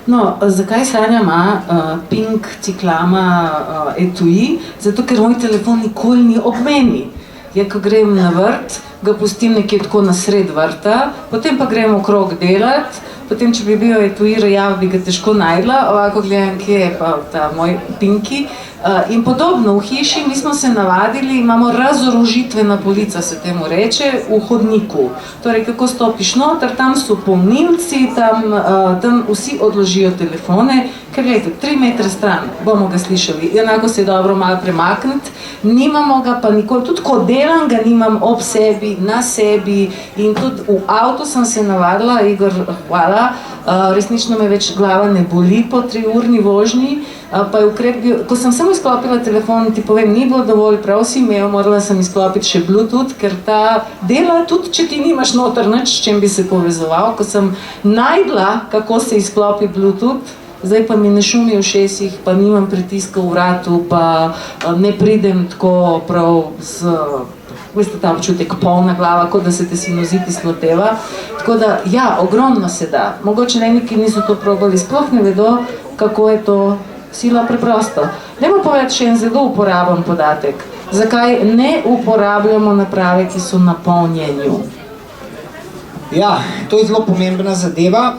No, zakaj Sanja ima Pink Ciklama etui? Zato, ker moj telefon nikoli ni ob meni. Ja, ko grem na vrt, ga pustim nekje tako na sred vrta, potem pa grem okrog delat, potem, če bi bil etui rjav, bi ga težko najdla, ovako gledam, kje je pa ta moj Pinky. In podobno, v hiši mi smo se navadili, imamo razorožitvena polica, se temu reče, v hodniku. Torej, kako stopiš noter, tam so polnilci, tam vsi odložijo telefone, ker gledajte, 3 metre stran bomo ga slišali, enako se je dobro malo premakniti, nimamo ga pa nikoli, tudi ko delam, ga nimam ob sebi, na sebi in tudi v avtu sem se navadila, Igor, hvala, resnično me več glava ne boli po 3-urni vožnji, pa je ukrep bil, ko sem samo izklopila telefon, ti povem, ni bilo dovolj, prav si imel, morala sem izklopiti še Bluetooth, ker ta dela tudi, če ti nimaš noter nič, s čem bi se povezoval, ko sem najdla, kako se izklopi Bluetooth, zdaj pa mi ne šumi v ušesih, pa nimam pritiska v vratu, pa ne pridem tako prav z, veste ta občutek, polna glava, kot da se te sinusitis loteva. Tako da, ja, ogromno se da. Mogoče neki niso to probali, sploh ne vedo, kako je to sila preprosto. Dajmo povedati še en zelo uporaben podatek. Zakaj ne uporabljamo naprave, ki so na polnjenju? Ja, to je zelo pomembna zadeva.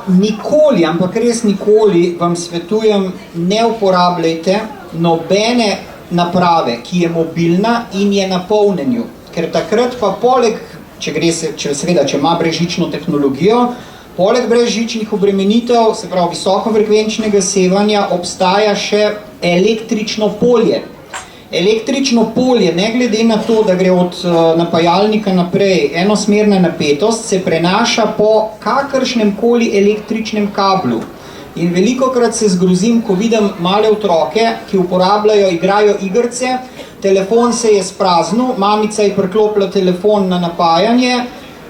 Nikoli, ampak res nikoli vam svetujem, ne uporabljajte nobene naprave, ki je mobilna in je na polnjenju. Ker takrat pa poleg, če ima brezžično tehnologijo, poleg brezžičnih obremenitev, se pravi visokofrekvenčnega sevanja, obstaja še električno polje. Električno polje, ne glede na to, da gre od napajalnika naprej, enosmerna napetost, se prenaša po kakršnem koli električnem kablu. In velikokrat se zgrozim, ko vidim male otroke, ki uporabljajo, igrajo igrice, telefon se je spraznil, mamica je priklopila telefon na napajanje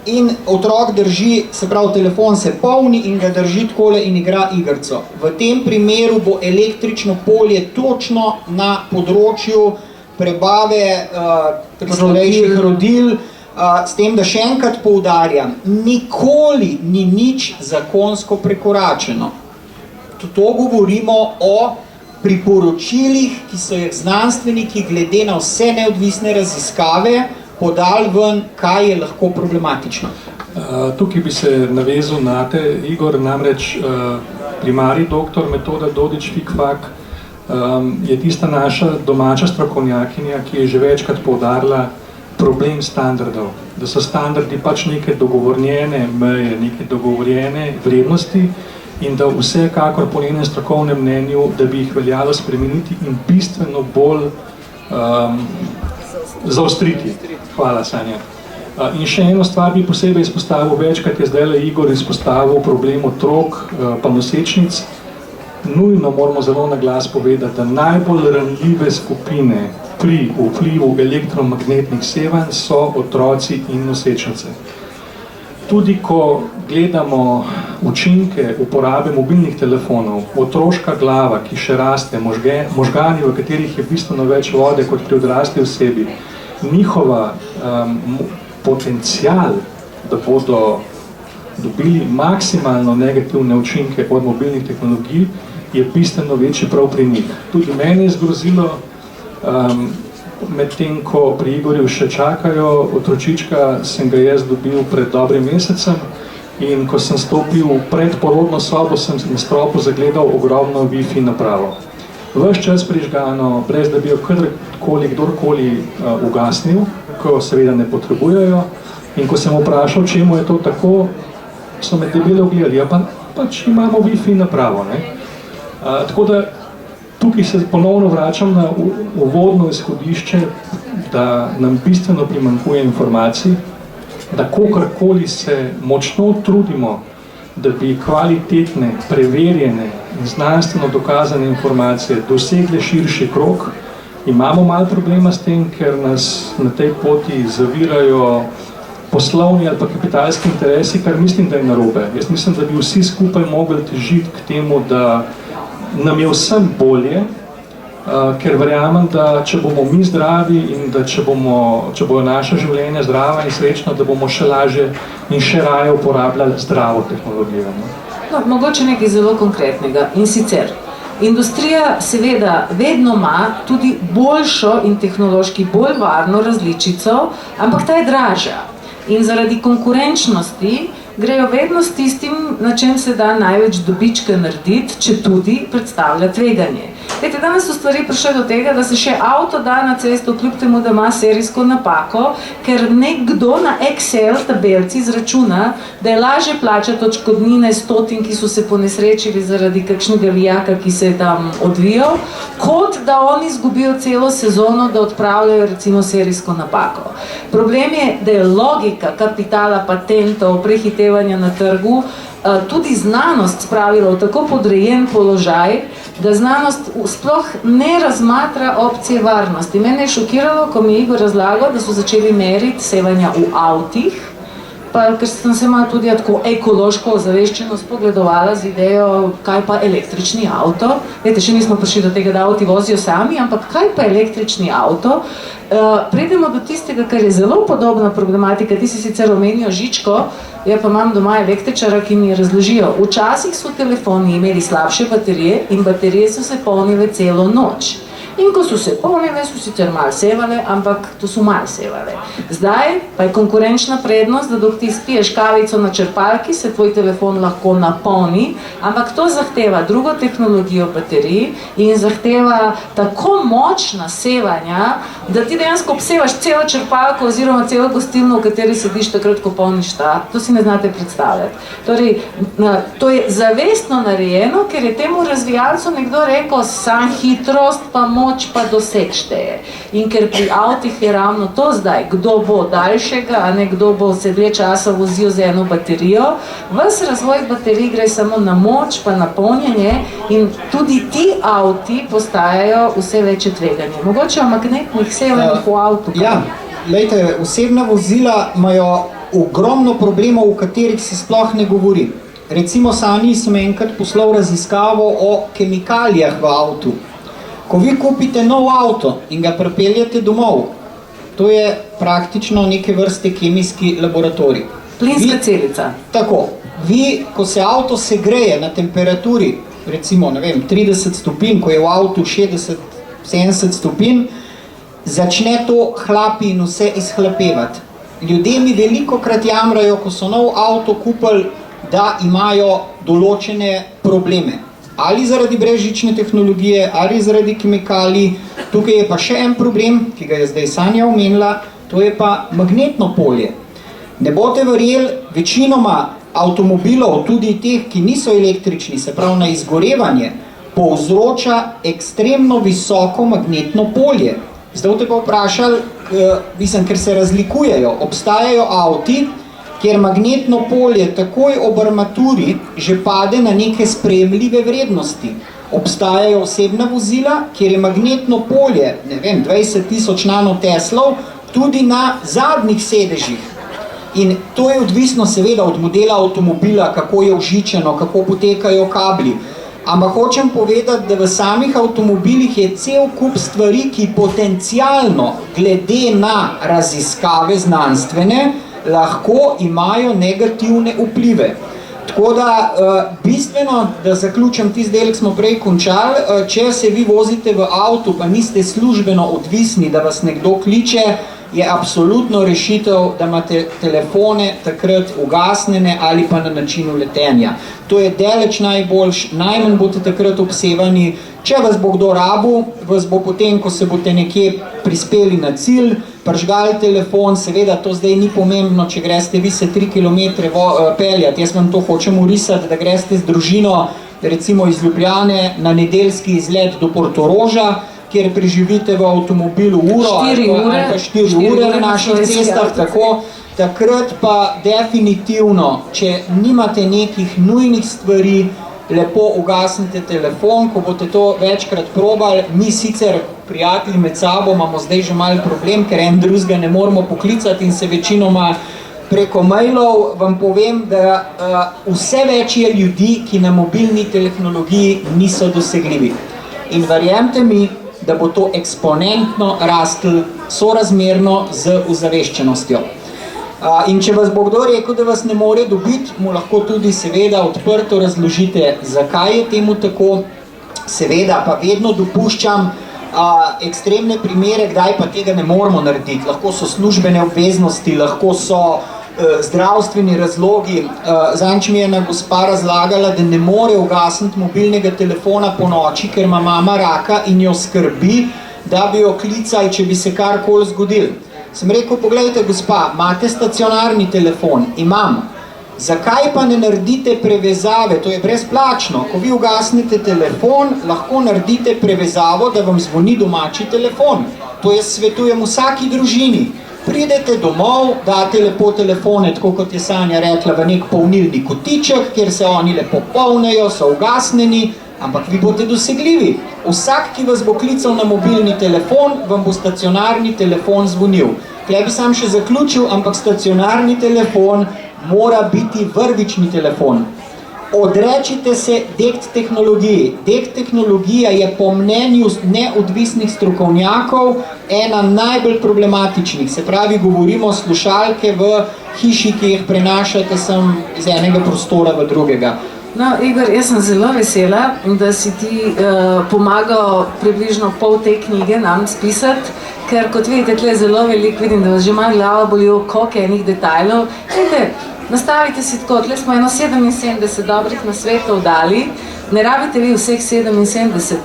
in otrok drži, se pravi, telefon se polni in ga drži takole in igra igrico. V tem primeru bo električno polje točno na področju prebave starejših rodil, s tem, da še enkrat poudarjam, nikoli ni nič zakonsko prekoračeno. To govorimo o priporočilih, ki so jih znanstveniki glede na vse neodvisne raziskave podali ven, kaj je lahko problematično. Tukaj bi se navezal na te, Igor, namreč primarij doktor Metoda Dodič-Fikfak je tista naša domača strokovnjakinja, ki je že večkrat poudarila problem standardov, da so standardi pač neke dogovorjene meje, neke dogovorjene vrednosti in da vsekakor po njenem strokovnem mnenju, da bi jih veljalo spremeniti in bistveno bolj zaostriti. Hvala, Sanja. In še eno stvar bi posebej izpostavil, večkrat je zdaj Igor izpostavil problem otrok pa nosečnic. Nujno moramo zelo na glas povedati, da najbolj ranljive skupine pri vplivu elektromagnetnih sevanj so otroci in nosečnice. Tudi ko gledamo učinke uporabe mobilnih telefonov, otroška glava, ki še raste, možgani, v katerih je bistveno več vode kot pri odrasli osebi, njihova potencial, da bodo dobili maksimalno negativne učinke od mobilnih tehnologij, je bistveno večji prav pri njih. Tudi mene je zgrozilo, medtem ko pri Igorju še čakajo otročička, sem ga jaz dobil pred dobrim mesecem in ko sem stopil v predporodno sobo, sem na stropu zagledal ogromno Wi-Fi napravo. Ves čas prižgano, brez da bi jo kdorkoli ugasnil, ko seveda ne potrebujejo. In ko sem vprašal, čemu je to tako, so me debele ogledali, ja pač imamo Wi-Fi napravo. Tako da tukaj se ponovno vračam na uvodno izhodišče, da nam bistveno primanjkuje informacij, da kogarkoli se močno trudimo, da bi kvalitetne, preverjene in znanstveno dokazane informacije dosegle širši krog, imamo malo problema s tem, ker nas na tej poti zavirajo poslovni ali pa kapitalski interesi, kar mislim, da je narobe. Jaz mislim, da bi vsi skupaj mogli težiti k temu, da nam je vsem bolje, ker verjamem, da če bomo mi zdravi in da če bojo naše življenje zdrava in srečna, da bomo še lažje in še raje uporabljali zdravo tehnologijo. No, mogoče nekaj zelo konkretnega in sicer. Industrija seveda vedno ima tudi boljšo in tehnološki bolj varno različico, ampak ta je dražja. In zaradi konkurenčnosti grejo vedno s tistim, na čem se da največ dobička narediti, če tudi predstavlja tveganje. Vete, danes so stvari prišle do tega, da se še avto da na cesto, kljub temu, da ima serijsko napako, ker nekdo na Excel tabelci izračuna, da je lažje plačati odškodnine stotin, ki so se ponesrečili zaradi kakšnega vijaka, ki se je tam odvijal, kot da oni izgubijo celo sezono, da odpravljajo recimo serijsko napako. Problem je, da je logika kapitala, patentov, prehitevanja na trgu, tudi znanost spravila v tako podrejen položaj, da znanost sploh ne razmatra opcije varnosti. Mene je šokiralo, ko mi je Igor razlagal, da so začeli meriti sevanja v avtih, pa ker sem se malo tudi tako ekološko ozaveščeno spogledovala z idejo, kaj pa električni avto. Vete, še nismo prišli do tega, da avti vozijo sami, ampak kaj pa električni avto? Pridemo do tistega, kar je zelo podobna problematika, ti si sicer omenijo Žičko, ja pa imam doma električara, ki mi razložijo. Včasih so telefoni imeli slabše baterije in baterije so se polnile celo noč. In ko so se polnile, so sicer malo sevale, ampak to so malo sevale. Zdaj pa je konkurenčna prednost, da dok ti spiješ kavico na črpalki, se tvoj telefon lahko napolni, ampak to zahteva drugo tehnologijo baterij in zahteva tako močna sevanja, da ti dejansko obsevaš celo črpalko oziroma celo gostilno, v kateri sediš takrat, ko polniš ta. To si ne znate predstavljati. Torej, to je zavestno narejeno, ker je temu razvijalcu nekdo rekel, sam hitrost pa moč pa doseg šteje. In ker pri avtih je ravno to zdaj, kdo bo daljšega, a ne kdo bo se dlje časa vozil z eno baterijo, ves razvoj baterij gre samo na moč, pa na polnjenje in tudi ti avti postajajo vse večje tveganje. Mogoče o magnetnih sevanjih v avtu. Ja, glejte, osebna vozila imajo ogromno problemov, o katerih se sploh ne govori. Recimo sami sem enkrat poslal raziskavo o kemikalijah v avtu. Ko vi kupite nov avto in ga pripeljete domov, to je praktično neke vrste kemijski laboratorij. Plinska celica. Tako. Vi, ko se avto segreje na temperaturi, recimo, ne vem, 30 stopinj, ko je v avtu 60-70 stopinj, začne to hlapi in vse izhlapevati. Ljudje mi velikokrat jamrajo, ko so nov avto kupili, da imajo določene probleme. Ali zaradi brezžične tehnologije, ali zaradi kemikalij. Tukaj je pa še en problem, ki ga je zdaj Sanja omenila, to je pa magnetno polje. Ne boste verjeli, večinoma avtomobilov, tudi teh, ki niso električni, se pravi na izgorevanje, povzroča ekstremno visoko magnetno polje. Zdaj boste pa vprašali, ker se razlikujejo, obstajajo avti, kjer magnetno polje takoj ob armaturi že pade na neke sprejemljive vrednosti. Obstajajo osebna vozila, kjer je magnetno polje, ne vem, 20.000 nanoteslov, tudi na zadnjih sedežih. In to je odvisno seveda od modela avtomobila, kako je vžičeno, kako potekajo kabli. Ampak hočem povedati, da v samih avtomobilih je cel kup stvari, ki potencialno, glede na raziskave znanstvene, lahko imajo negativne vplive. Tako da, bistveno, da zaključim tisti del, ki smo prej končali, če se vi vozite v avtu, pa niste službeno odvisni, da vas nekdo kliče, je absolutno rešitev, da imate telefone takrat ugasnjene ali pa na načinu letenja. To je daleč najboljš, najmanj boste takrat obsevani. Če vas bo kdo rabil, vas bo potem, ko se boste nekje prispeli na cilj, prižgali telefon, seveda to zdaj ni pomembno, če greste vi se 3 kilometre peljati. Jaz vam to hočem urisati, da greste z družino, recimo iz Ljubljane, na nedeljski izlet do Portoroža, kjer preživite v avtomobilu uro ali pa 4 ure na naših cestah, tako. Takrat pa definitivno, če nimate nekih nujnih stvari, lepo ugasnite telefon, ko boste to večkrat probali. Mi sicer prijatelji med sabo imamo zdaj že malo problem, ker en drugega ne moramo poklicati in se večinoma preko mailov vam povem, da vse več je ljudi, ki na mobilni tehnologiji niso dosegljivi. In verjemite mi, da bo to eksponentno rastlo sorazmerno z ozaveščenostjo. In če vas bo kdo rekel, da vas ne more dobiti, mu lahko tudi seveda odprto razložite, zakaj je temu tako. Seveda pa vedno dopuščam ekstremne primere, kdaj pa tega ne moramo narediti. Lahko so službene obveznosti, lahko so zdravstveni razlogi. Zadnjič mi je ena gospa razlagala, da ne more ugasniti mobilnega telefona po noči, ker ima mama raka in jo skrbi, da bi jo klicali, če bi se karkoli zgodil. Sem rekel, poglejte gospa, imate stacionarni telefon? Imam. Zakaj pa ne naredite prevezave? To je brezplačno. Ko vi ugasnete telefon, lahko naredite prevezavo, da vam zvoni domači telefon. To jaz svetujem vsaki družini. Pridete domov, date lepo telefone, tako kot je Sanja rekla, v nek polnilni kotiček, kjer se oni lepo polnejo, so ugasnjeni, ampak vi boste dosegljivi. Vsak, ki vas bo klical na mobilni telefon, vam bo stacionarni telefon zvonil. Tukaj bi sam še zaključil, ampak stacionarni telefon mora biti vrvični telefon. Odrečite se DECT tehnologiji. DECT tehnologija je po mnenju neodvisnih strokovnjakov ena najbolj problematičnih. Se pravi, govorimo slušalke v hiši, ki jih prenašate sem iz enega prostora v drugega. No, Igor, jaz sem zelo vesela, da si ti pomagal približno pol te knjige nam spisati, ker kot vidite, tle zelo veliko, vidim, da vas že malo glava bolijo, koliko enih detajlov. Vidite, nastavite si tako, tle smo 77 dobrih nasvetov dali, ne rabite vi vseh 77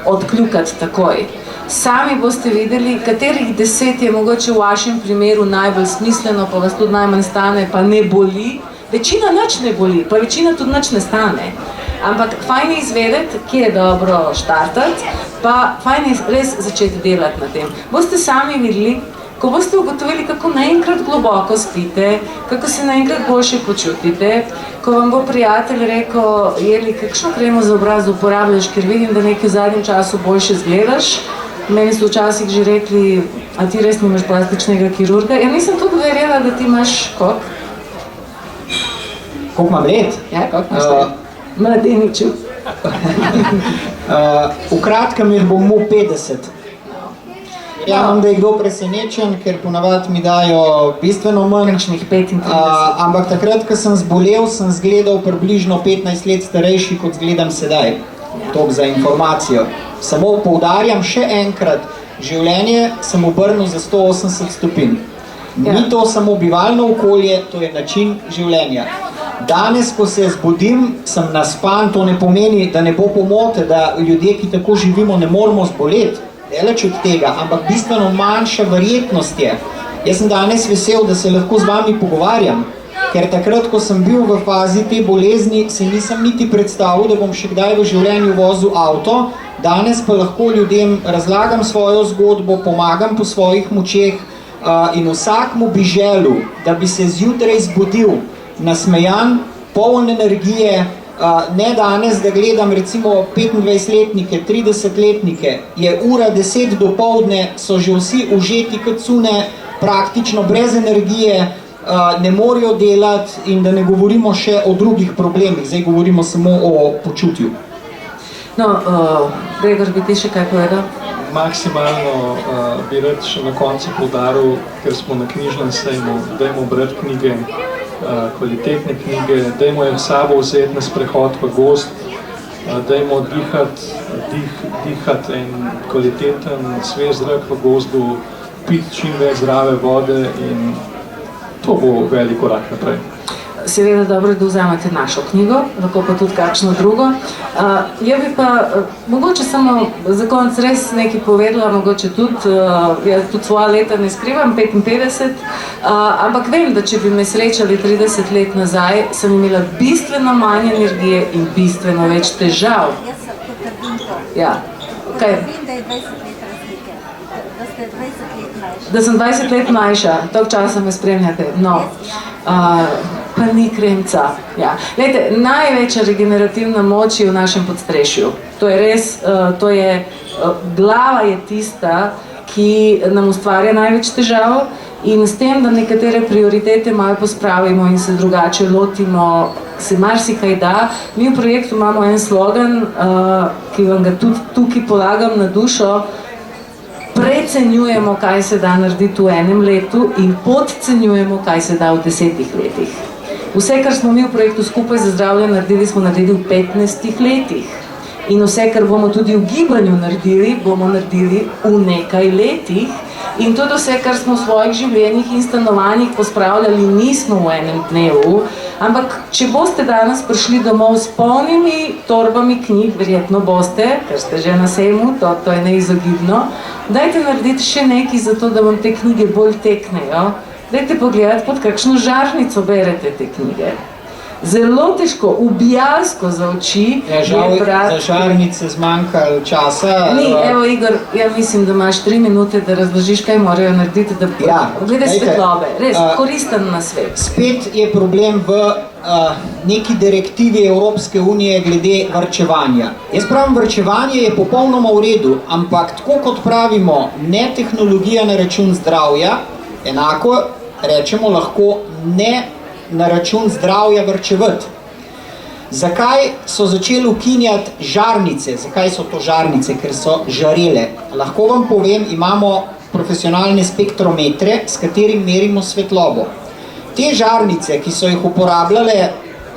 odkljukati takoj. Sami boste videli, katerih 10 je mogoče v vašem primeru najbolj smisleno, pa vas tudi najmanj stane, pa ne boli. Večina nič ne boli, pa večina tudi nič ne stane. Ampak fajn je izvedeti, kje je dobro štartati, pa fajn je res začeti delati na tem. Boste sami videli, ko boste ugotovili, kako naenkrat globoko spite, kako se naenkrat boljše počutite, ko vam bo prijatelj rekel, Jeli, kakšno kremo za obraz uporabljaš, ker vidim, da nekaj v zadnjem času boljše zgledaš. Meni so včasih že rekli, a ti res nimaš plastičnega kirurga. Ja, nisem tudi verjela, da ti imaš koliko? Koliko imam let? Ja, koliko imaš let? Mladeniču. V kratkem jih bom mu 50. Ja, imam, da je kdo presenečen, ker ponavadi mi dajo bistveno manj. Kakšnih 35. Ampak takrat, ko sem zbolel, sem zgledal približno 15 let starejši, kot zgledam sedaj. Toliko za informacijo. Samo poudarjam še enkrat, življenje sem obrnil za 180 stopinj. Ni to samo bivalno okolje, to je način življenja. Danes, ko se zbudim, sem naspan, to ne pomeni, da ne bo pomote, da ljudje, ki tako živimo, ne moramo zboleti, daleč od tega, ampak bistveno manjša verjetnost je. Jaz sem danes vesel, da se lahko z vami pogovarjam, ker takrat, ko sem bil v fazi te bolezni, se nisem niti predstavil, da bom še kdaj v življenju vozil avto, danes pa lahko ljudem razlagam svojo zgodbo, pomagam po svojih močeh in vsakmu bi želel, da bi se zjutraj zbudil nasmejan, poln energije, ne danes, da gledam recimo 25-letnike, 30-letnike, je ura 10 dopoldne, so že vsi užeti kot cune, praktično brez energije, ne morejo delati in da ne govorimo še o drugih problemih, zdaj govorimo samo o počutju. No, Gregor, bi ti še kaj povedal? Maksimalno bi rad še na koncu poudaril, ker smo na knjižnem sejmu, dajmo brati knjige, kvalitetne knjige, dajmo jih sabo vzeti na sprehod v gozd, dajmo dihati en kvaliteten svež zrak v gozdu, piti čim več zdrave vode in to bo velik korak naprej. Seveda dobro, da vzamete našo knjigo, lahko pa tudi kakšno drugo. Jaz bi pa mogoče samo za konec res nekaj povedala, mogoče tudi, jaz tudi svoja leta ne skrivam, 55, ampak vem, da če bi me srečali 30 let nazaj, sem imela bistveno manj energije in bistveno več težav. Jaz potrdim to. Ja. Potrdim, da je 20 let razlike, da ste 20 let mlajša. Da sem 20 let mlajša, toliko časa me spremljate. No. Pa ni kremca. Ja. Lejte, največja regenerativna moč je v našem podstrešju. To je res, glava je tista, ki nam ustvarja največ težav. In s tem, da nekatere prioritete malo pospravimo in se drugače lotimo, se marsikaj da. Mi v projektu imamo en slogan, ki vam ga tudi tukaj polagam na dušo: precenjujemo, kaj se da narediti v enem letu in podcenjujemo, kaj se da v 10 letih. Vse, kar smo mi v projektu Skupaj za zdravje naredili, smo naredili v 15 letih. In vse, kar bomo tudi v gibanju naredili, bomo naredili v nekaj letih. In tudi vse, kar smo v svojih življenjih in stanovanjih pospravljali, nismo v enem dnevu. Ampak, če boste danes prišli domov s polnimi torbami knjig, verjetno boste, ker ste že na sejmu, to je neizogibno, dajte narediti še nekaj za to, da vam te knjige bolj teknejo. Dajte pogledati, pod kakšno žarnico berete te knjige. Zelo težko, ubijalsko za oči je brati. Za žarnice zmanjkalo časa. Ni, evo Igor, ja mislim, da imaš 3 minute, da razložiš, kaj morajo narediti, da glede svetlobe. Res, koristen nasvet. Spet je problem v neki direktivi Evropske unije glede varčevanja. Jaz pravim, varčevanje je popolnoma v redu, ampak tako kot pravimo, ne tehnologija na račun zdravja, enako rečemo lahko ne na račun zdravja varčevati. Zakaj so začeli ukinjati žarnice? Zakaj so to žarnice? Ker so žarele. Lahko vam povem, imamo profesionalne spektrometre, s katerim merimo svetlobo. Te žarnice, ki so jih uporabljale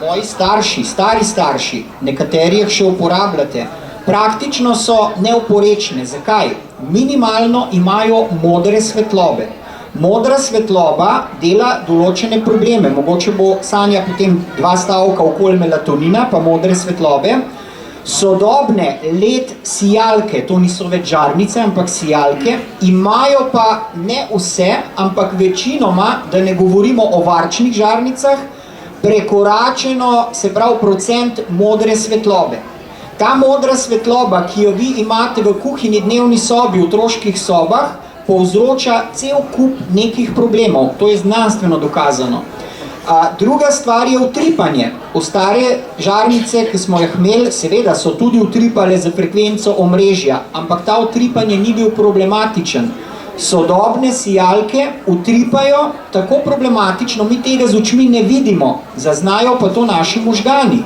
moji starši, stari starši, nekateri jih še uporabljate, praktično so neoporečne. Zakaj? Minimalno imajo modre svetlobe. Modra svetloba dela določene probleme. Mogoče bo Sanja potem 2 stavka okoli melatonina, pa modre svetlobe. Sodobne LED sijalke, to niso več žarnice, ampak sijalke, imajo pa ne vse, ampak večinoma, da ne govorimo o varčnih žarnicah, prekoračeno, se pravi, procent modre svetlobe. Ta modra svetloba, ki jo vi imate v kuhinji, dnevni sobi, v otroških sobah, povzroča cel kup nekih problemov. To je znanstveno dokazano. Druga stvar je utripanje. V stare žarnice, ki smo jih imeli, seveda so tudi utripale za frekvenco omrežja, ampak ta utripanje ni bil problematičen. Sodobne sijalke utripajo tako problematično, mi tega z očmi ne vidimo, zaznajo pa to naši možgani.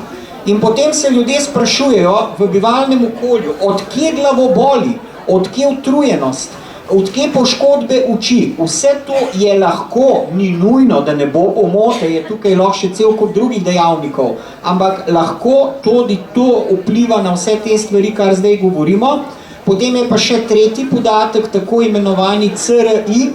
In potem se ljudje sprašujejo v bivalnem okolju, od kje glavoboli, od kje utrujenost, odkje poškodbe oči. Vse to je lahko, ni nujno, da ne bo pomote, je tukaj lahko še cel kup drugih dejavnikov, ampak lahko tudi to vpliva na vse te stvari, kar zdaj govorimo. Potem je pa še tretji podatek, tako imenovani CRI,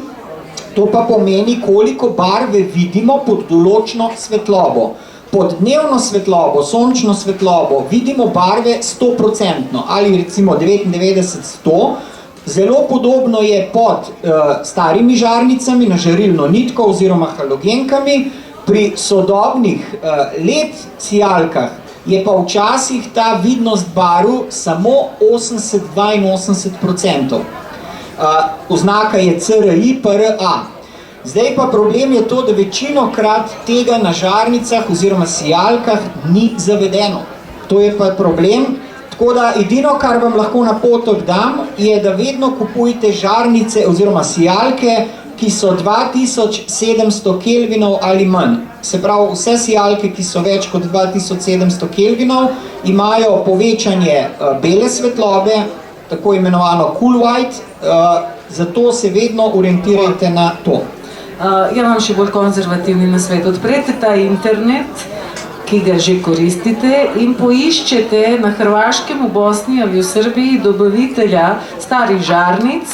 to pa pomeni, koliko barve vidimo pod določno svetlobo. Pod dnevno svetlobo, sončno svetlobo, vidimo barve 100%, ali recimo 99-100%. Zelo podobno je pod starimi žarnicami na žarilno nitko oziroma halogenkami. Pri sodobnih LED sijalkah je pa včasih ta vidnost barv samo 80-82%. Oznaka je CRI, PRA. Zdaj pa problem je to, da večinokrat tega na žarnicah oziroma sijalkah ni zavedeno. To je pa problem. Tako da edino, kar vam lahko na potok dam, je, da vedno kupujte žarnice oziroma sijalke, ki so 2700 kelvinov ali manj. Se pravi, vse sijalke, ki so več kot 2700 kelvinov, imajo povečanje bele svetlobe, tako imenovano cool white, zato se vedno orientirajte na to. Ja imam še bolj konzervativni nasvet. Odprete ta internet, ki ga že koristite, in poiščete na Hrvaškem, v Bosni ali v Srbiji dobavitelja starih žarnic.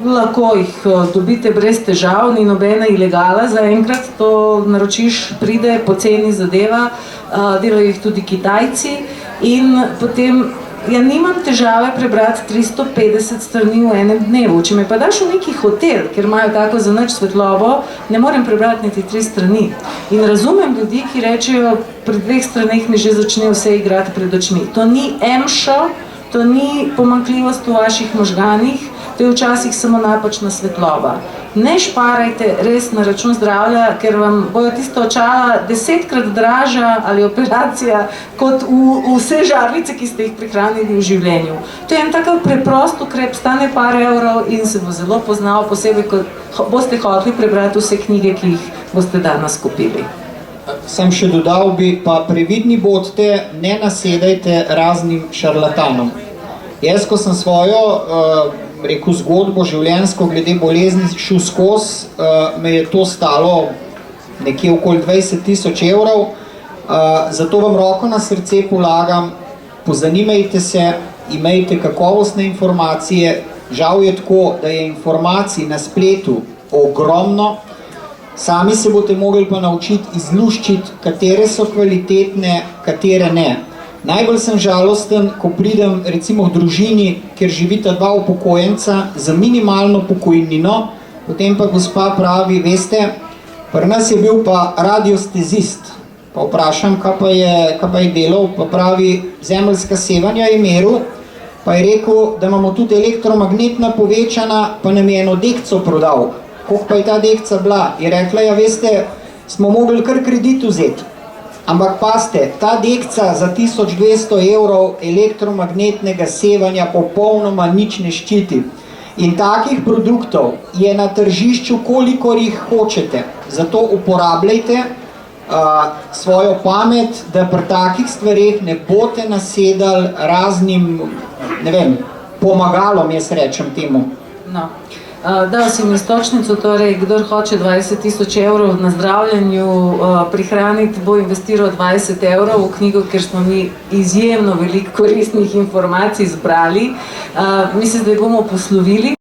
Lahko jih dobite brez težav, ni nobena ilegala zaenkrat, to naročiš, pride, poceni zadeva, delajo jih tudi Kitajci in potem ja nimam težave prebrati 350 strani v enem dnevu. Če me pa daš v neki hotel, kjer imajo tako za nič svetlobo, ne morem prebrati niti 3 strani. In razumem ljudi, ki rečejo, pri 2 straneh mi že začne vse igrati pred očmi. To ni emšo, to ni pomanjkljivost v vaših možganih, to je včasih samo napačna svetloba. ne šparajte res na račun zdravja, ker vam bojo tiste očala 10-krat dražja ali operacija kot vse žarlice, ki ste jih prihranili v življenju. To je en tako preprost ukrep, stane par evrov in se bo zelo poznal, posebej, ko boste hoteli prebrati vse knjige, ki jih boste danes kupili. Sem še dodal bi, pa previdni bodite, ne nasedajte raznim šarlatanom. Jaz, ko sem svojo zgodbo življenjsko glede bolezni šel skozi, me je to stalo nekje okoli 20.000 evrov, zato vam roko na srce polagam, pozanimajte se, imejte kakovostne informacije, žal je tako, da je informacij na spletu ogromno, sami se boste mogli pa naučiti izluščiti, katere so kvalitetne, katere ne. Najbolj sem žalosten, ko pridem recimo v družini, kjer živita dva upokojenca za minimalno pokojnino, potem pa gospa pravi, veste, pri nas je bil pa radiostezist, pa vprašam, kaj pa je delal, pa pravi, zemeljska sevanja je meril, pa je rekel, da imamo tudi elektromagnetna povečana, pa nam je eno dekco prodal. Koliko pa je ta dekca bila? Je rekla, ja veste, smo mogli kar kredit vzeti. Ampak paste, ta dekca za 1200 evrov elektromagnetnega sevanja popolnoma nič ne ščiti. In takih produktov je na tržišču, kolikor jih hočete. Zato uporabljajte svojo pamet, da pri takih stvareh ne boste nasedali raznim, ne vem, pomagalom, jaz rečem temu. No. Dal si mi istočnico, torej, kdor hoče 20.000 evrov na zdravljenju prihraniti, bo investiral 20 evrov v knjigo, ker smo mi izjemno veliko koristnih informacij zbrali. Mi se zdaj bomo poslovili.